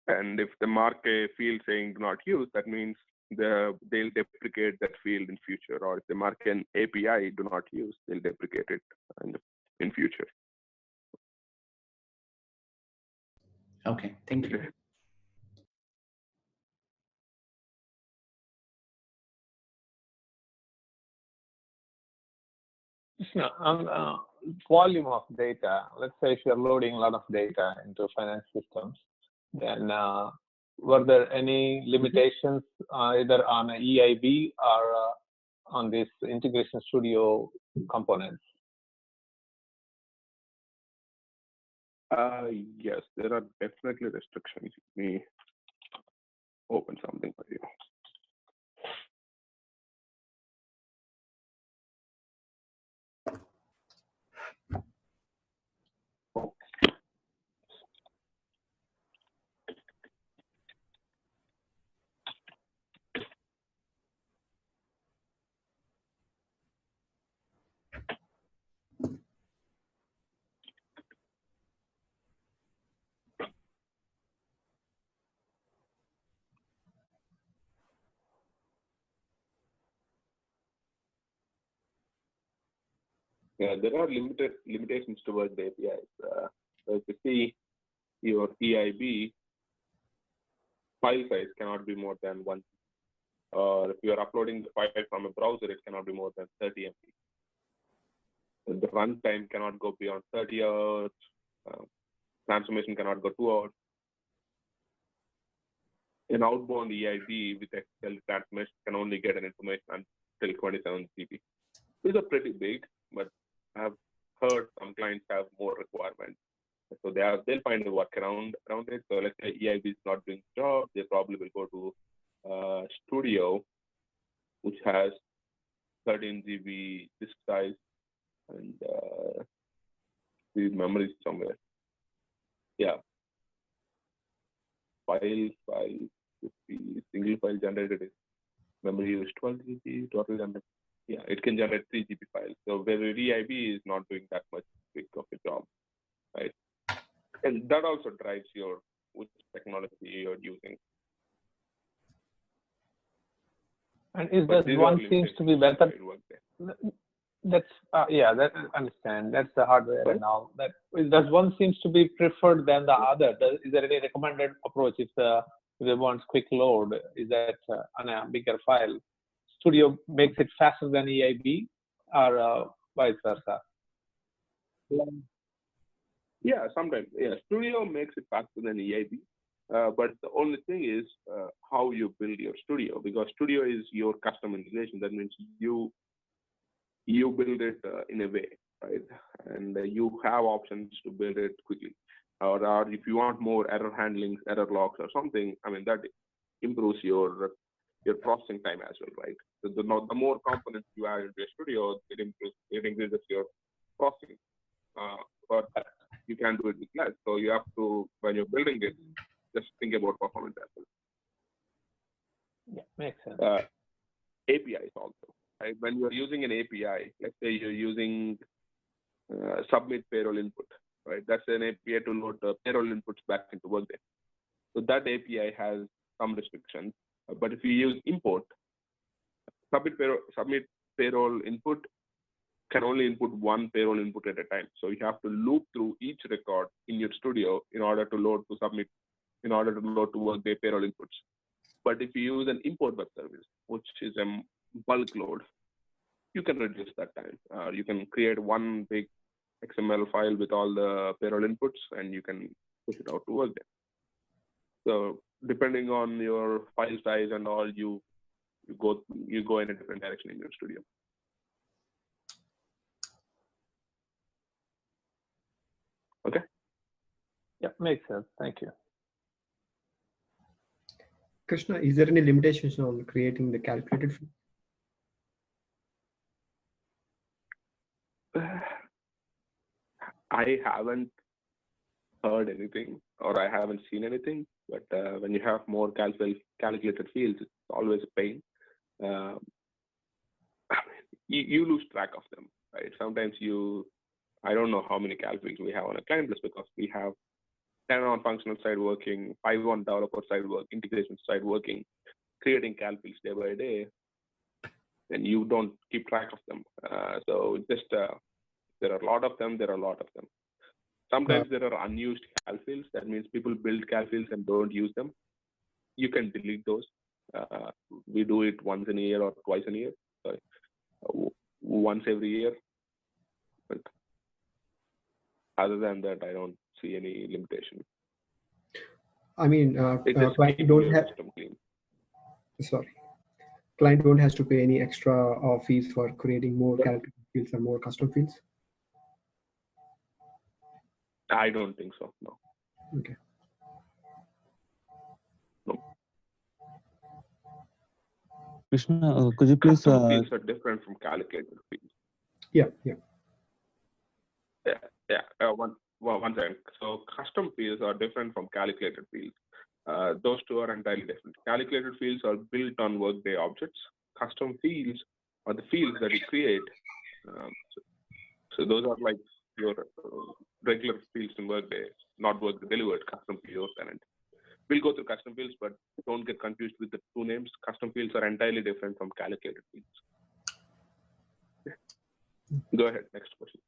And if the mark a field saying do not use, that means they'll deprecate that field in future. Or if they mark an API do not use, they'll deprecate it in future.
Okay, thank you.
On volume of data, let's say if you're loading a lot of data into finance systems, then were there any limitations either on EIB or on this Integration Studio components?
Yes, there are definitely restrictions. Let me open something for you. Yeah, there are limitations towards the APIs. If you see your EIB file size cannot be more than 1. Or if you are uploading the file from a browser, it cannot be more than 30 MB. The runtime cannot go beyond 30 hours. Transformation cannot go 2 hours. An outbound EIB with Excel transformation can only get an information until 27 GB. These are pretty big, but I have heard some clients have more requirements. So they'll find a workaround around it. So let's say EIB is not doing the job, they probably will go to Studio, which has 13 GB disk size and the memory somewhere. Yeah. File 50, single file generated is memory used 12 GB, total generated. Yeah, it can generate 3 GB files. So where EIB is not doing that much big of a job, right? And that also drives which technology you're using.
And is that one seems to be better? That's that I understand. That's the hardware and all. Does one seems to be preferred than the other? Is there any recommended approach if they want quick load? Is that on a bigger file? Studio makes it faster than EIB, or vice versa?
Yeah, sometimes. Yeah, Studio makes it faster than EIB. But the only thing is how you build your Studio, because Studio is your custom integration. That means you build it in a way, right? And you have options to build it quickly. Or if you want more error handlings, error logs or something, I mean, that improves your processing time as well, right? So the more components you add into your Studio, it increases your processing. But you can do it with less. So you have to, when you're building it, just think about performance as well.
Yeah, makes sense.
APIs also, right? When you're using an API, let's say you're using submit payroll input, right? That's an API to load the payroll inputs back into Workday. So that API has some restrictions. But if you use import, submit payroll input can only input one payroll input at a time. So you have to loop through each record in your Studio in order to load to Workday payroll inputs. But if you use an import web service, which is a bulk load, you can reduce that time. You can create one big XML file with all the payroll inputs, and you can push it out to Workday. So depending on your file size and all, you go in a different direction in your Studio. Okay.
Yeah, makes sense. Thank you.
Krishna, is there any limitations on creating the calculated field?
I haven't heard anything or I haven't seen anything, but when you have more calculated fields, it's always a pain. Uh, you lose track of them, right? Sometimes I don't know how many cal fields we have on a client list because we have 10 on functional side working, 5 on developer side work, integration side working, creating cal fields day by day, and you don't keep track of them. So just there are a lot of them. There are a lot of them. Sometimes there are unused cal fields. That means people build cal fields and don't use them. You can delete those. We do it once in a year or twice in a year. Sorry, once every year. But other than that, I don't see any limitation.
I mean,
It just
client
keeping
don't
your
have.
system clean.
Sorry, client don't has to pay any extra fees for creating more calculated fields or more custom fields.
I don't think so. No.
Okay.
No.
Krishna, could you please?
Custom fields are different from calculated fields.
Yeah.
One second. So custom fields are different from calculated fields. Those two are entirely different. Calculated fields are built on Workday objects. Custom fields are the fields that you create. So those are like your regular fields in Workday, not Workday delivered custom field tenant. We'll go through custom fields, but don't get confused with the two names. Custom fields are entirely different from calculated fields. Go ahead, next question.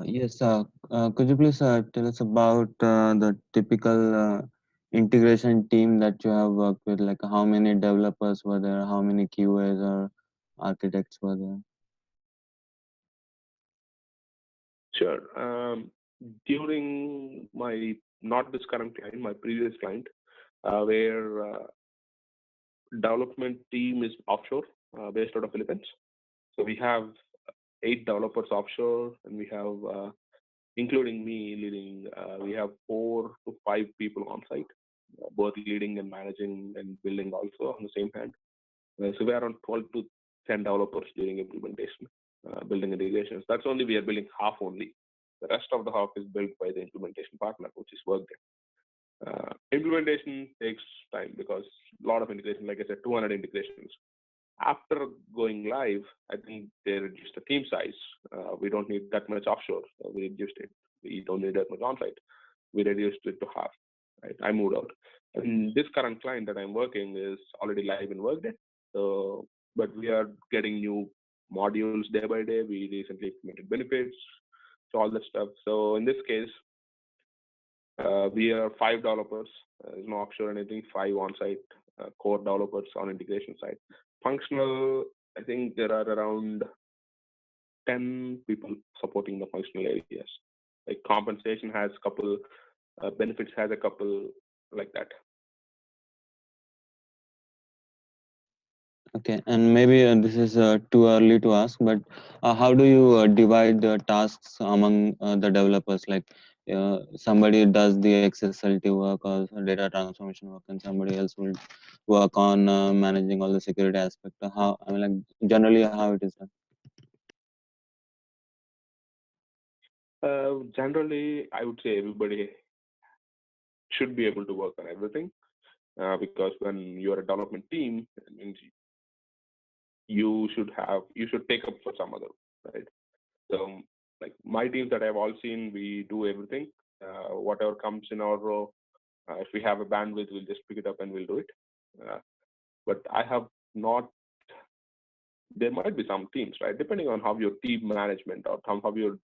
Yes, could you please tell us about the typical integration team that you have worked with? Like how many developers were there? How many QAs or architects were there?
Sure. During my, not this current client, my previous client, where development team is offshore, based out of Philippines. So we have 8 developers offshore, and we have, including me leading, we have 4 to 5 people on site, both leading and managing and building also on the same hand. So we are around 12 to 10 developers during implementation, building integrations. That's only we are building half only. The rest of the half is built by the implementation partner, which is Workday. Implementation takes time because a lot of integration, like I said, 200 integrations. After going live, I think they reduced the team size. We don't need that much offshore. We reduced it. We don't need that much onsite. We reduced it to half. Right? I moved out. And this current client that I'm working is already live in Workday. So, but we are getting new modules day by day. We recently implemented benefits, so all that stuff. So in this case, we are 5 developers. There's no offshore or anything. 5 on-site core developers on integration side. Functional, I think there are around 10 people supporting the functional areas. Like compensation has a couple, benefits has a couple, like that.
Okay, and maybe this is too early to ask, but how do you divide the tasks among the developers? Like somebody does the XSLT work or data transformation work, and somebody else will work on managing all the security aspect. How, I mean, like generally how it is done?
Generally, I would say everybody should be able to work on everything, because when you're a development team, it means you should take up for some other, right? So like my teams that I've all seen, we do everything. Whatever comes in our row, if we have a bandwidth, we'll just pick it up and we'll do it. But I have not. There might be some teams, right? Depending on how your team management or how your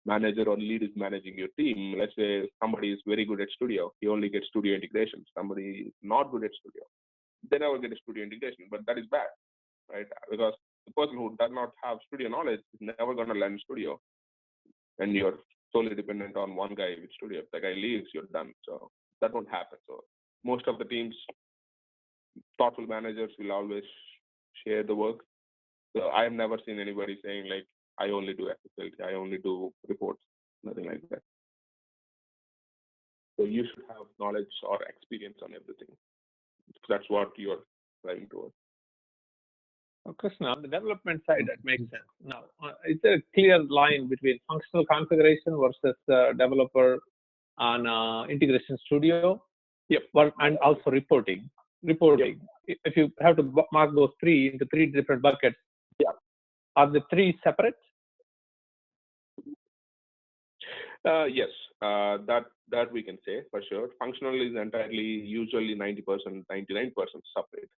manager or lead is managing your team. Let's say somebody is very good at studio, he only gets studio integration. Somebody is not good at studio, they never get a studio integration. But that is bad, right? Because the person who does not have studio knowledge is never going to learn studio, and you're solely dependent on one guy with studio. If the guy leaves, you're done. So that won't happen. So most of the teams, thoughtful managers will always share the work. So I have never seen anybody saying like, I only do SSLT, I only do reports, nothing like that. So you should have knowledge or experience on everything. That's what you're trying towards.
Krishna, on the development side, that makes sense. Now, is there a clear line between functional configuration versus developer on Integration Studio? Yep, and also reporting. Reporting. Yep. If you have to mark those three into three different buckets, yeah, are the three separate?
Yes, that we can say for sure. Functional is entirely usually 90%, 99% separate.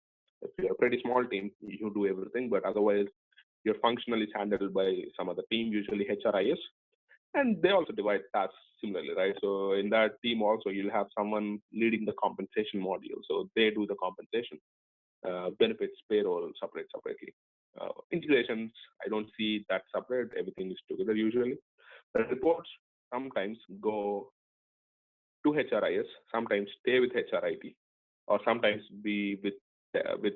If you're a pretty small team, you do everything, but otherwise your functional is handled by some other team, usually HRIS, and they also divide tasks similarly, right? So in that team also, you'll have someone leading the compensation module. So they do the compensation, benefits, payroll, separately. Integrations, I don't see that separate. Everything is together usually. The reports sometimes go to HRIS, sometimes stay with HRIT, or sometimes be with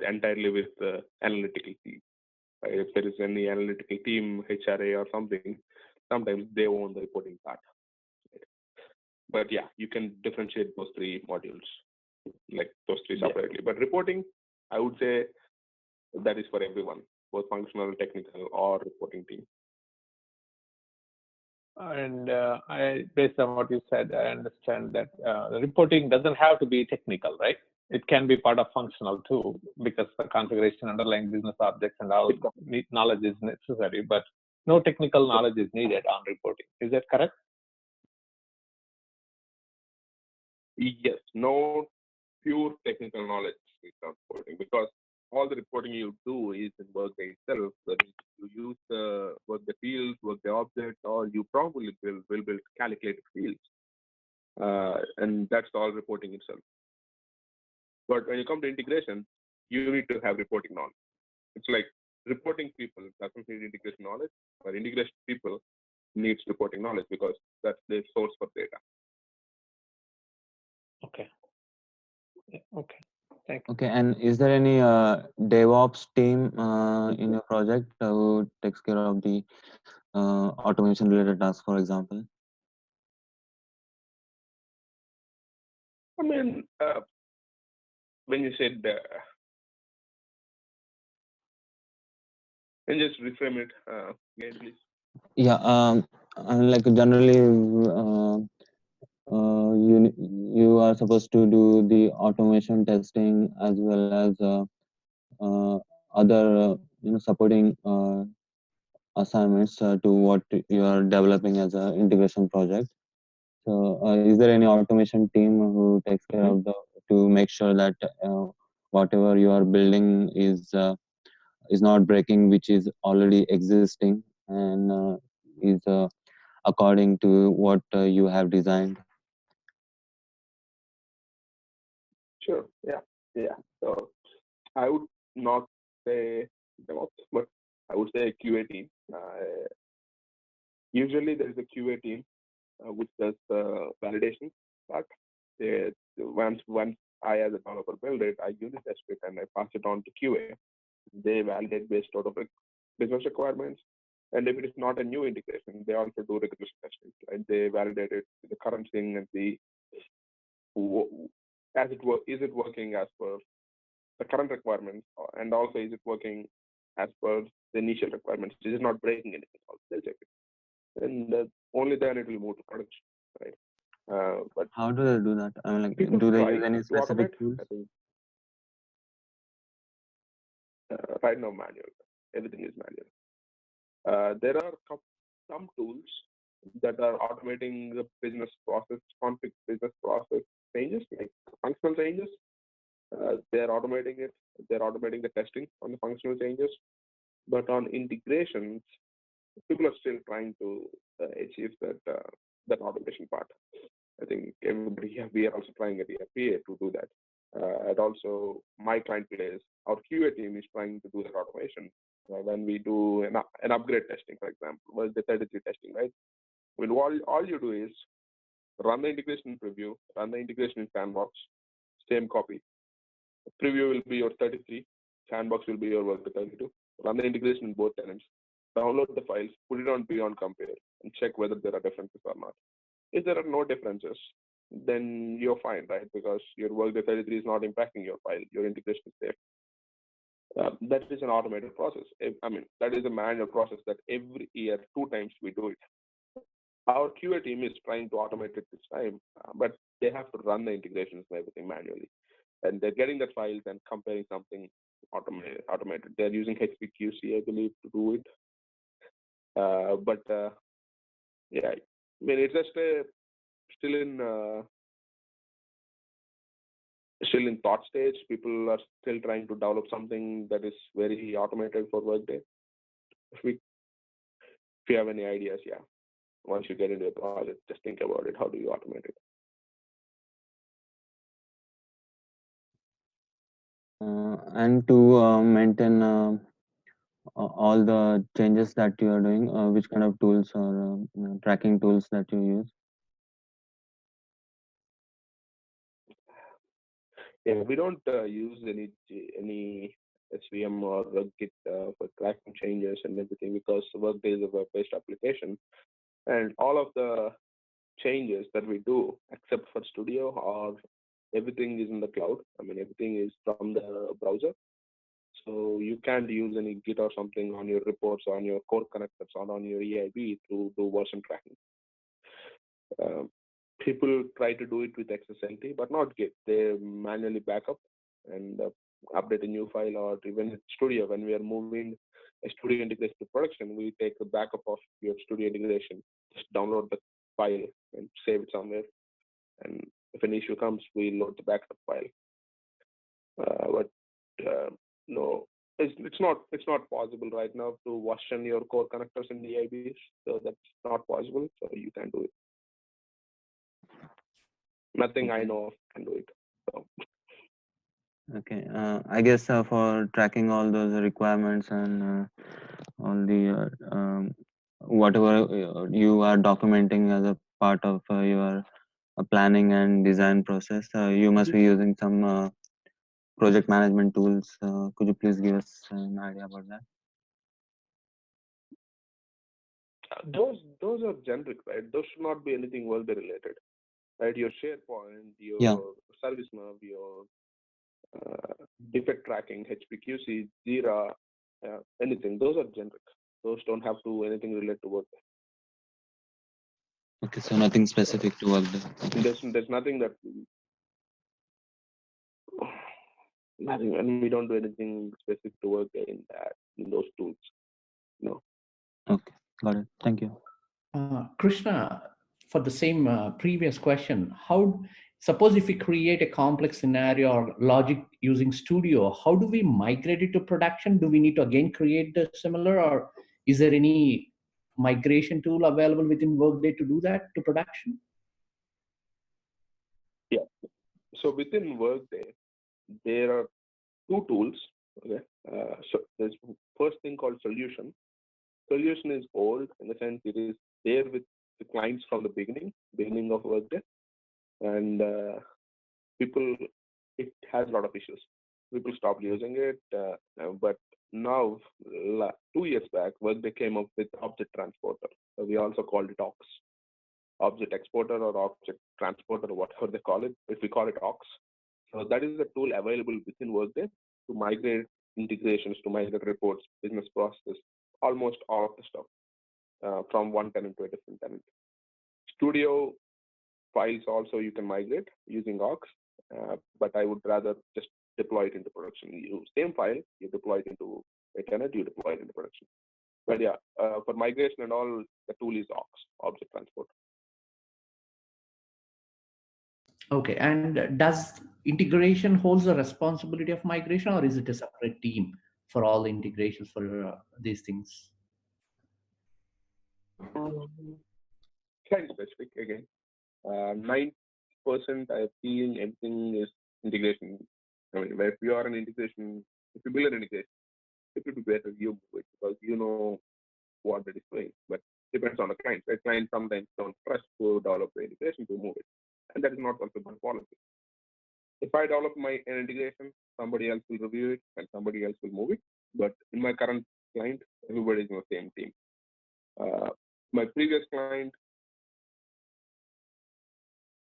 entirely with the analytical team. Right? If there is any analytical team, HRA or something, sometimes they own the reporting part. Right? But yeah, you can differentiate those three modules, like those three separately. Yeah. But reporting, I would say that is for everyone, both functional, technical, or reporting team.
And based on what you said, I understand that the reporting doesn't have to be technical, right? It can be part of functional too, because the configuration, underlying business objects, and all knowledge is necessary, but no technical knowledge is needed on reporting. Is that correct?
Yes, no pure technical knowledge is reporting, because all the reporting you do is in Workday itself. Whether you use the Workday fields, Workday objects, or you probably will build calculated fields, and that's all reporting itself. But when you come to integration, you need to have reporting knowledge. It's like reporting people doesn't need integration knowledge, but integration people needs reporting knowledge because that's the source for data.
Okay. Okay. Thank you.
Okay, and is there any DevOps team in your project who takes care of the automation related tasks, for example?
I mean, when you said, can you just reframe it again, please?
Yeah, like generally, you are supposed to do the automation testing as well as other supporting assignments to what you are developing as an integration project. So, is there any automation team who takes care of to make sure that whatever you are building is not breaking, which is already existing and is according to what you have designed?
Sure. Yeah. So I would not say DevOps, but I would say a QA team. Usually there is a QA team which does the validation part. Once I as a developer build it, I unit test it and I pass it on to QA. They validate based out of business requirements. And if it is not a new integration, they also do regression testing. Right? They validate it with the current thing and see is it working as per the current requirements, and also is it working as per the initial requirements? Is it not breaking anything? They'll check it, and only then it will move to production, right? But
how do they do that? I mean, like,
do
they use any specific tools?
I think right now manual. Everything is manual. There are some tools that are automating the business process, config business process changes, like functional changes. They're automating it. They're automating the testing on the functional changes. But on integrations, people are still trying to achieve that automation part. I think we are also trying at the FPA to do that. And also, my client place, our QA team is trying to do that automation. When we do an upgrade testing, for example, was the 33 testing, right? I mean, all you do is run the integration preview, run the integration in sandbox, same copy. Preview will be your 33, sandbox will be your Workday 32. Run the integration in both tenants, download the files, put it on Beyond Compare, and check whether there are differences or not. If there are no differences, then you're fine, right? Because your Workday 33 is not impacting your file. Your integration is there. That is an automated process. I mean, that is a manual process that every year, 2 times we do it. Our QA team is trying to automate it this time, but they have to run the integrations and everything manually. And they're getting the files and comparing something automated. They're using HPQC, I believe, to do it. Yeah, I mean, it's just still in thought stage. People are still trying to develop something that is very automated for Workday. If you have any ideas, yeah, once you get into a project, just think about it. How do you automate it?
And to maintain all the changes that you are doing, which kind of tools or tracking tools that you use?
Yeah, we don't use any SVM or Git for tracking changes and everything, because Workday is a web-based application, and all of the changes that we do, except for Studio, or everything is in the cloud. I mean, everything is from the browser. So you can't use any Git or something on your reports, on your core connectors, or on your EIB to do version tracking. People try to do it with XSLT, but not Git. They manually back up and update a new file, or even Studio. When we are moving a Studio integration to production, we take a backup of your Studio integration, just download the file and save it somewhere. And if an issue comes, we load the backup file. No, it's not possible right now to version your core connectors in EIBs. So that's not possible. So you can do it. Nothing I know of can do it. So.
Okay, I guess for tracking all those requirements and all the whatever you are documenting as a part of your planning and design process, you must be using some project management tools. Could you please give us an idea about that?
Those are generic, right? Those should not be anything Workday related, right? Your SharePoint, your ServiceNow, your defect tracking, HPQC, Jira, anything. Those are generic. Those don't have to anything related to Workday.
Okay, so nothing specific to Workday. Okay.
There's nothing that nothing, and we don't do anything specific to Workday in those tools. No.
Okay, got it. Thank you.
Krishna, for the same previous question, suppose if we create a complex scenario or logic using Studio, how do we migrate it to production? Do we need to again create the similar, or is there any migration tool available within Workday to do that to production?
Yeah. So within Workday, there are 2 tools. Okay. So there's first thing called Solution. Solution is old in the sense it is there with the clients from the beginning of Workday, and it has a lot of issues. People stopped using it, but now 2 years back, Workday came up with Object Transporter. So we also called it OX, Object Exporter or Object Transporter, or whatever they call it. If we call it OX, so that is the tool available within Workday to migrate integrations, to migrate reports, business processes, almost all of the stuff from one tenant to a different tenant. Studio files also you can migrate using aux, but I would rather just deploy it into production. You same file, you deploy it into a tenant, you deploy it into production. But yeah, for migration and all, the tool is aux, Object Transport.
Okay, and does integration holds the responsibility of migration, or is it a separate team for all the integrations for these things?
Kind of specific again. 9% I feel everything is integration. I mean, if you are an integration, if you build an integration, it would be better you move it because you know what it is doing. But depends on the client. The client sometimes don't trust to develop the integration to move it, and that is not also good policy. If I develop an integration, somebody else will review it and somebody else will move it. But in my current client, everybody is in the same team. My previous client,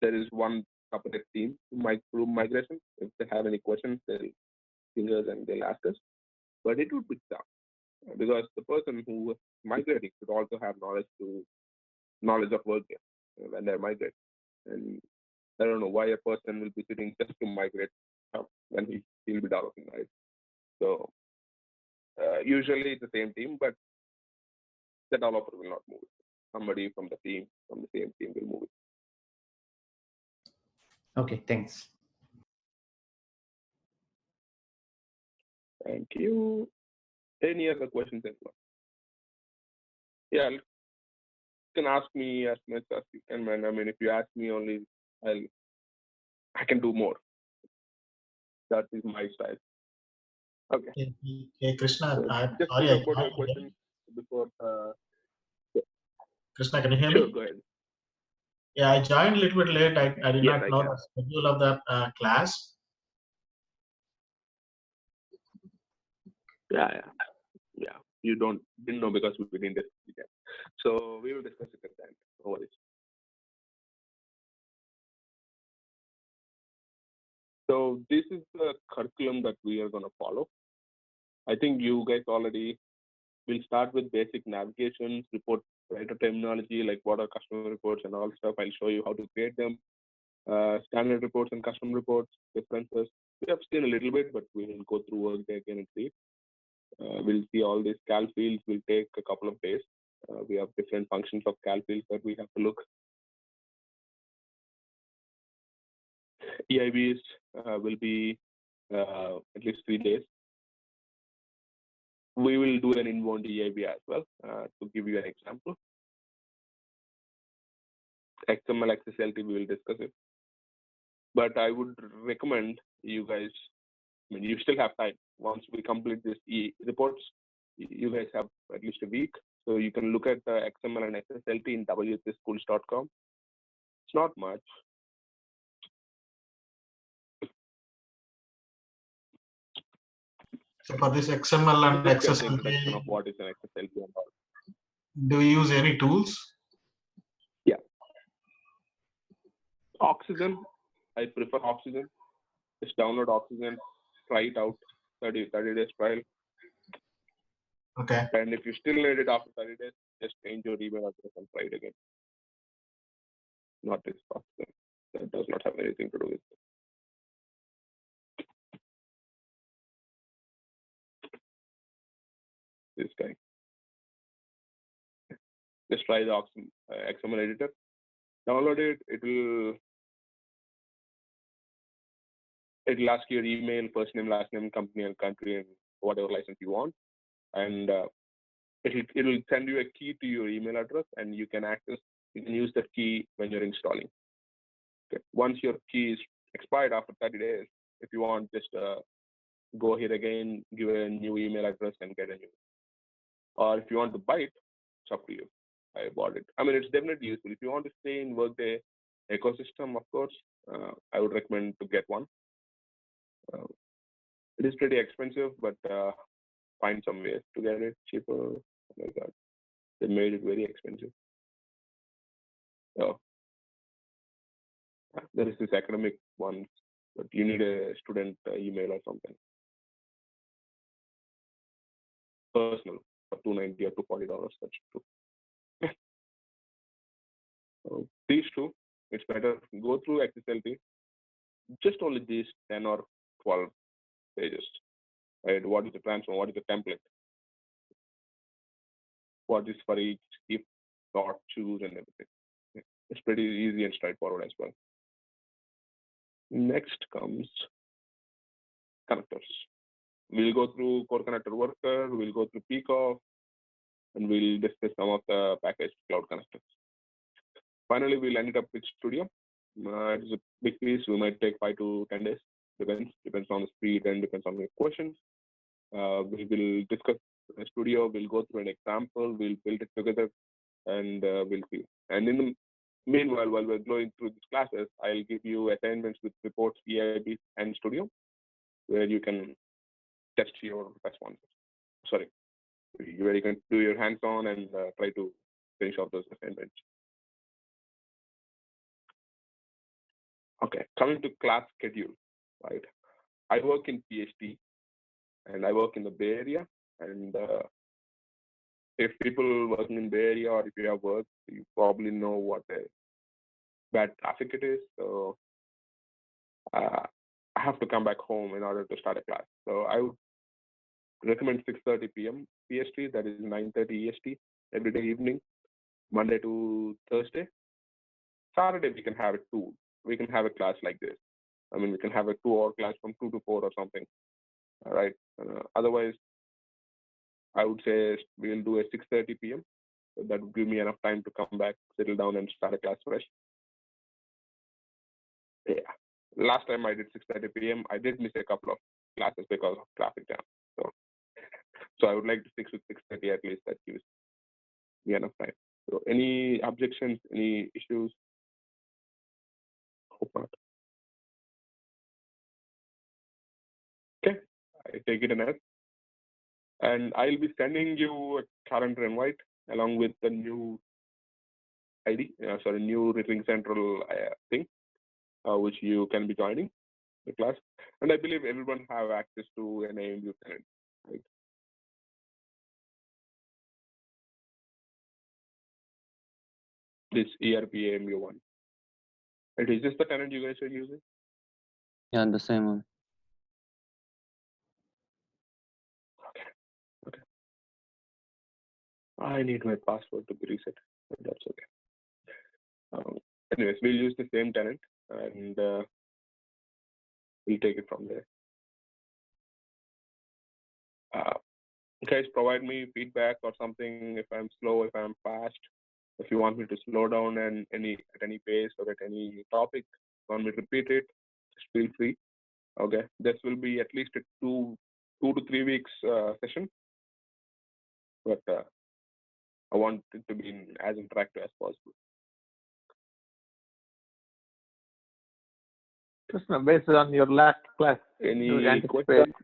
there is one separate team to do migration. If they have any questions, they'll ping us and they'll ask us. But it would be tough because the person who is migrating should also have knowledge of Workday when they're migrating. And I don't know why a person will be sitting just to migrate when he'll be developing, right? So usually it's the same team, but the developer will not move it. Somebody from the same team will move it.
Okay, thanks.
Thank you. Any other questions as well? Yeah, you can ask me as much as you can, man. I mean, if you ask me only, I can do more. That is my style. Okay.
Hey, Krishna,
So
I'm
just
sorry.
think about your question before.
Krishna, can you hear
Sure,
me?
go ahead.
Yeah, I joined a little bit late. I did
Yes,
not
I
know
can.
the schedule of the class.
Yeah. You didn't know because we didn't discuss it yet. So we will discuss it at the end. No worries. So this is the curriculum that we are going to follow. I think you guys already will start with basic navigation, report writer terminology, like what are customer reports and all stuff. I'll show you how to create them. Standard reports and custom reports, differences. We have seen a little bit, but we will go through Workday again and see. We'll see all these cal fields will take a couple of days. We have different functions of cal fields that we have to look. EIBs will be at least 3 days. We will do an inbound EIB as well to give you an example. XML XSLT, we will discuss it. But I would recommend you guys, I mean, you still have time. Once we complete this reports, you guys have at least a week. So you can look at the XML and XSLT in whschools.com. It's not much.
So for this XML and
Just get the introduction
XSLT,
of what is an XSLT and all.
do you use any tools?
Yeah. Oxygen, I prefer Oxygen. Just download Oxygen, try it out, 30 days trial.
Okay.
And if you still need it after 30 days, just change your email address and try it again. Not this Oxygen. That does not have anything to do with it. This guy. Just try the XML editor. Download it. It'll ask your email, first name, last name, company and country, and whatever license you want. And it'll send you a key to your email address, and you can use that key when you're installing. Okay. Once your key is expired after 30 days, if you want, just go here again, give a new email address and get a new. Or if you want to buy it, it's up to you. I bought it. I mean, it's definitely useful. If you want to stay in Workday ecosystem, of course, I would recommend to get one. It is pretty expensive, but find some ways to get it cheaper. Oh my God, they made it very expensive. So there is this academic one, but you need a student email or something. Personal for $290 or $240. That's true. So these two, it's better. Go through XSLT. Just only these 10 or 12 pages. Right? What is the transform? What is the template? What is for each if, dot, choose, and everything. It's pretty easy and straightforward as well. Next comes connectors. We'll go through core connector worker, we'll go through Peacock, and we'll discuss some of the packaged cloud connectors. Finally, we'll end it up with Studio. It's a big piece. We might take 5 to 10 days. Depends on the speed and depends on the questions. We will discuss the Studio. We'll go through an example. We'll build it together, and we'll see. And in the meanwhile, while we're going through these classes, I'll give you assignments with reports, EIB, and Studio, where you can test your responses. Sorry, where you can do your hands-on and try to finish off those assignments. Okay, coming to class schedule, right? I work in PhD and I work in the Bay Area. And if people working in Bay Area or if you have work, you probably know what a bad traffic it is. So I have to come back home in order to start a class. So I would recommend 6:30 p.m. PST, that is 9:30 EST, every day evening, Monday to Thursday. Saturday we can have it too. We can have a class like this. I mean, we can have a 2-hour class from 2 to 4 or something. All right. Otherwise, I would say we'll do a 6:30 p.m. So that would give me enough time to come back, settle down, and start a class fresh. Yeah. Last time I did 6:30 p.m. I did miss a couple of classes because of traffic jam. So I would like to stick with 6:30 at least. That gives me enough time. So any objections, any issues? Hope not. Okay, I take it in as. And I'll be sending you a calendar invite along with the new ID, new Ring Central thing, which you can be joining the class. And I believe everyone have access to an AMU tenant, right? This ERP AMU1. And is this the tenant you guys are using?
Yeah, the same one.
Okay. I need my password to be reset, but that's okay. Anyways, we'll use the same tenant and we'll take it from there. Guys, provide me feedback or something if I'm slow, if I'm fast, if you want me to slow down and at any pace or at any topic, want me to repeat it, just feel free. Okay, this will be at least a 2 to 3 weeks session, but I want it to be as interactive as possible.
Krishna, based on your last class,
Any questions?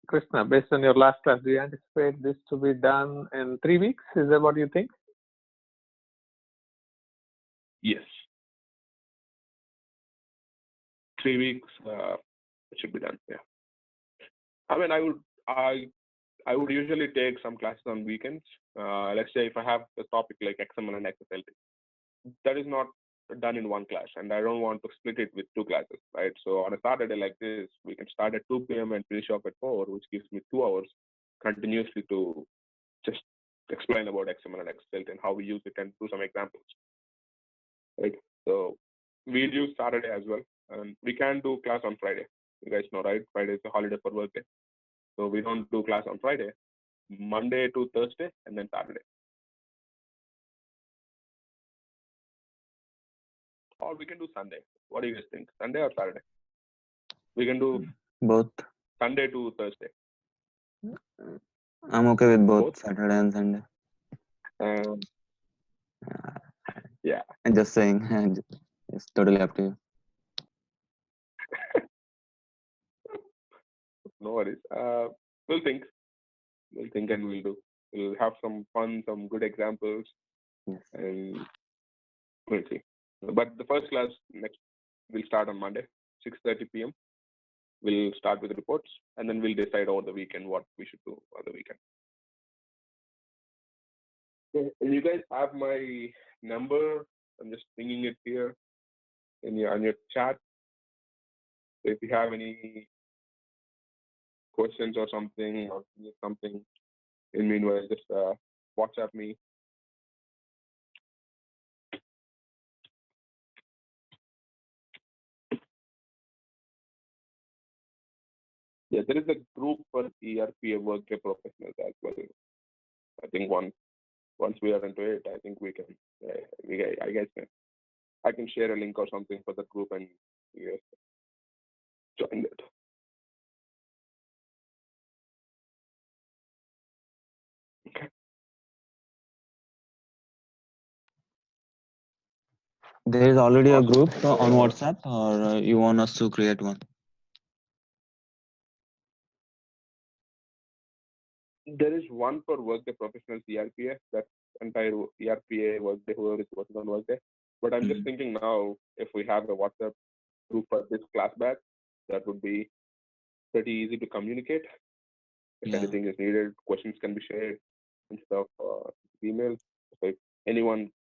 Krishna, based on your last class, do you anticipate this to be done in 3 weeks? Is that what you think?
Yes. 3 weeks it should be done. Yeah. I mean, I would usually take some classes on weekends. Let's say if I have a topic like XML and XSLT, that is not done in one class, and I don't want to split it with 2 classes, right? So on a Saturday like this, we can start at 2 p.m. and finish off at 4, which gives me 2 hours continuously to just explain about XML and XSLT and how we use it and do some examples, right? So we'll use Saturday as well, and we can do class on Friday. You guys know, right? Friday is a holiday for Workday, so we don't do class on Friday. Monday to Thursday, and then Saturday. Or we can do Sunday. What do you guys think? Sunday or Saturday? We can do
Both.
Sunday to Thursday.
I'm okay with both,
Both?
Saturday and Sunday.
Yeah.
I'm just saying, it's totally up to you.
No worries. We'll think. We'll think and we'll do. We'll have some fun, some good examples,
Yes.
and we'll see. But the first class next will start on Monday, 6:30 p.m. We'll start with reports, and then we'll decide over the weekend what we should do over the weekend. Okay. And you guys have my number. I'm just pinging it here on your chat. So if you have any questions or something, or need something in meanwhile, just WhatsApp me. Yeah, there is a group for ERP Workday professionals as well. I think once we are into it, I think we can. I guess I can share a link or something for the group and you guys join it. Okay.
There is already a
Awesome.
group on WhatsApp, or you want us to create one?
There is one for Workday professionals ERPA. That's entire ERPA Workday, whoever is working on Workday. But I'm just thinking now, if we have the WhatsApp group for this class batch, that would be pretty easy to communicate. If
Yeah.
anything is needed, questions can be shared instead of email. So if anyone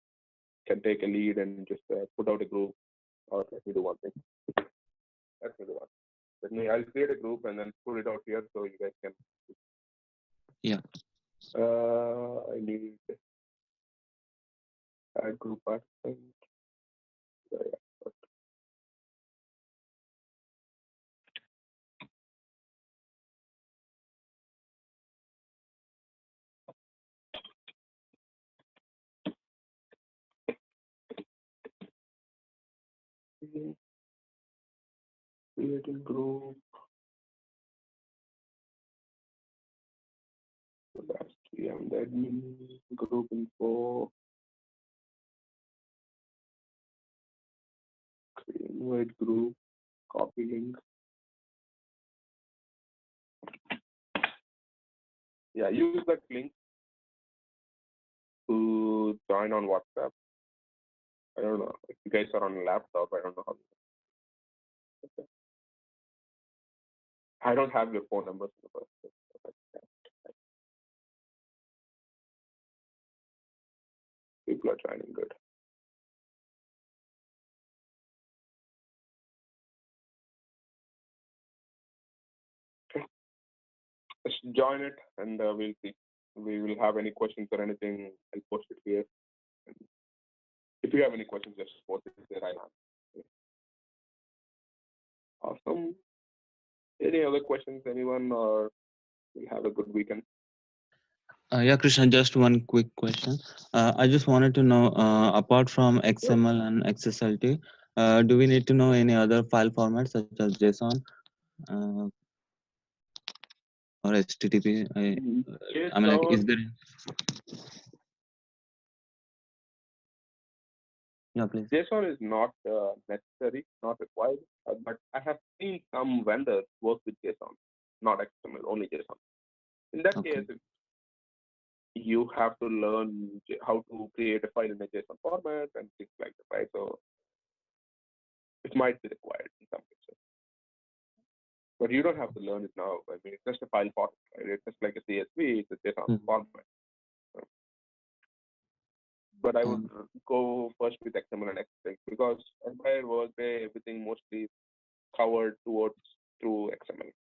can take a lead and just put out a group, or let me do one thing. Let me do one. I'll create a group and then put it out here so you guys can.
Yeah.
I need a group participant. Creating group. So that's I'm the admin group info. Invite group. Copy link. Yeah, use that link to join on WhatsApp. I don't know if you guys are on a laptop. I don't know how. Okay. I don't have your phone numbers in the first place. People are joining good. Okay. Just join it and we'll see. We will have any questions or anything, I'll post it here. And if you have any questions, just post it there. I'll answer. Awesome. Any other questions, anyone, or we'll have a good weekend?
Yeah, Krishna, just one quick question. I just wanted to know, apart from XML and XSLT, do we need to know any other file formats such as JSON or HTTP? I mean, like, is there? Yeah, please.
JSON is not necessary, not required, but I have seen some vendors work with JSON, not XML, only JSON. In that case, you have to learn how to create a file in a JSON format and things like that, right? So it might be required in some cases. But you don't have to learn it now. I mean, it's just a file format, right? It's just like a CSV, it's a JSON format. But I would go first with XML and XSLT because entire Workday, everything mostly covered through XML.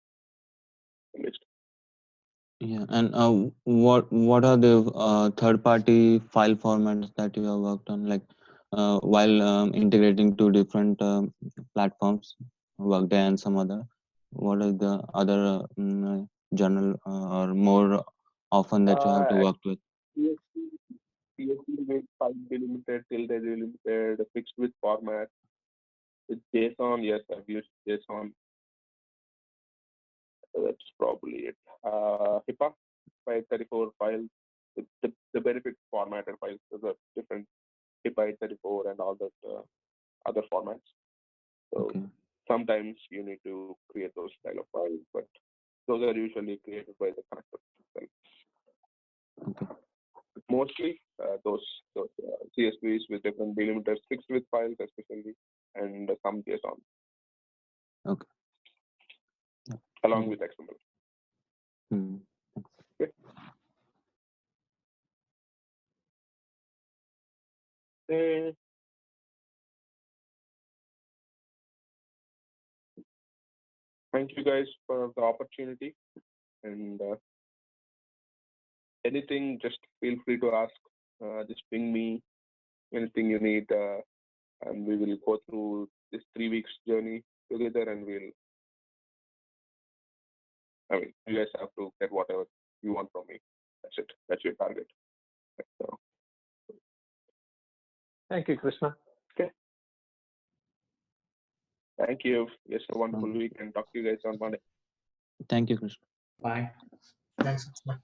Yeah, and what are the third-party file formats that you have worked on, like while integrating two different platforms, Workday and some other? What are the other general or more often that you have to work with?
CSV with file delimited, tilde delimited, fixed with format. With JSON, yes, I've used JSON. That's probably it. HIPAA 534 files. The benefit formatted files. There's a different HIPAA 834 and all that other formats. So sometimes you need to create those style of files, but those are usually created by the connector itself. Mostly those CSVs with different delimiters fixed with files, especially, and some JSON.
Okay.
Along with XML. Okay. Thank you guys for the opportunity, and anything, just feel free to ask. Just ping me anything you need, and we will go through this 3 weeks journey together, and you guys have to get whatever you want from me. That's it. That's your target. So,
thank you, Krishna.
Okay. Thank you. Yes, a wonderful week, and talk to you guys on Monday.
Thank you, Krishna.
Bye.
Thanks. Bye.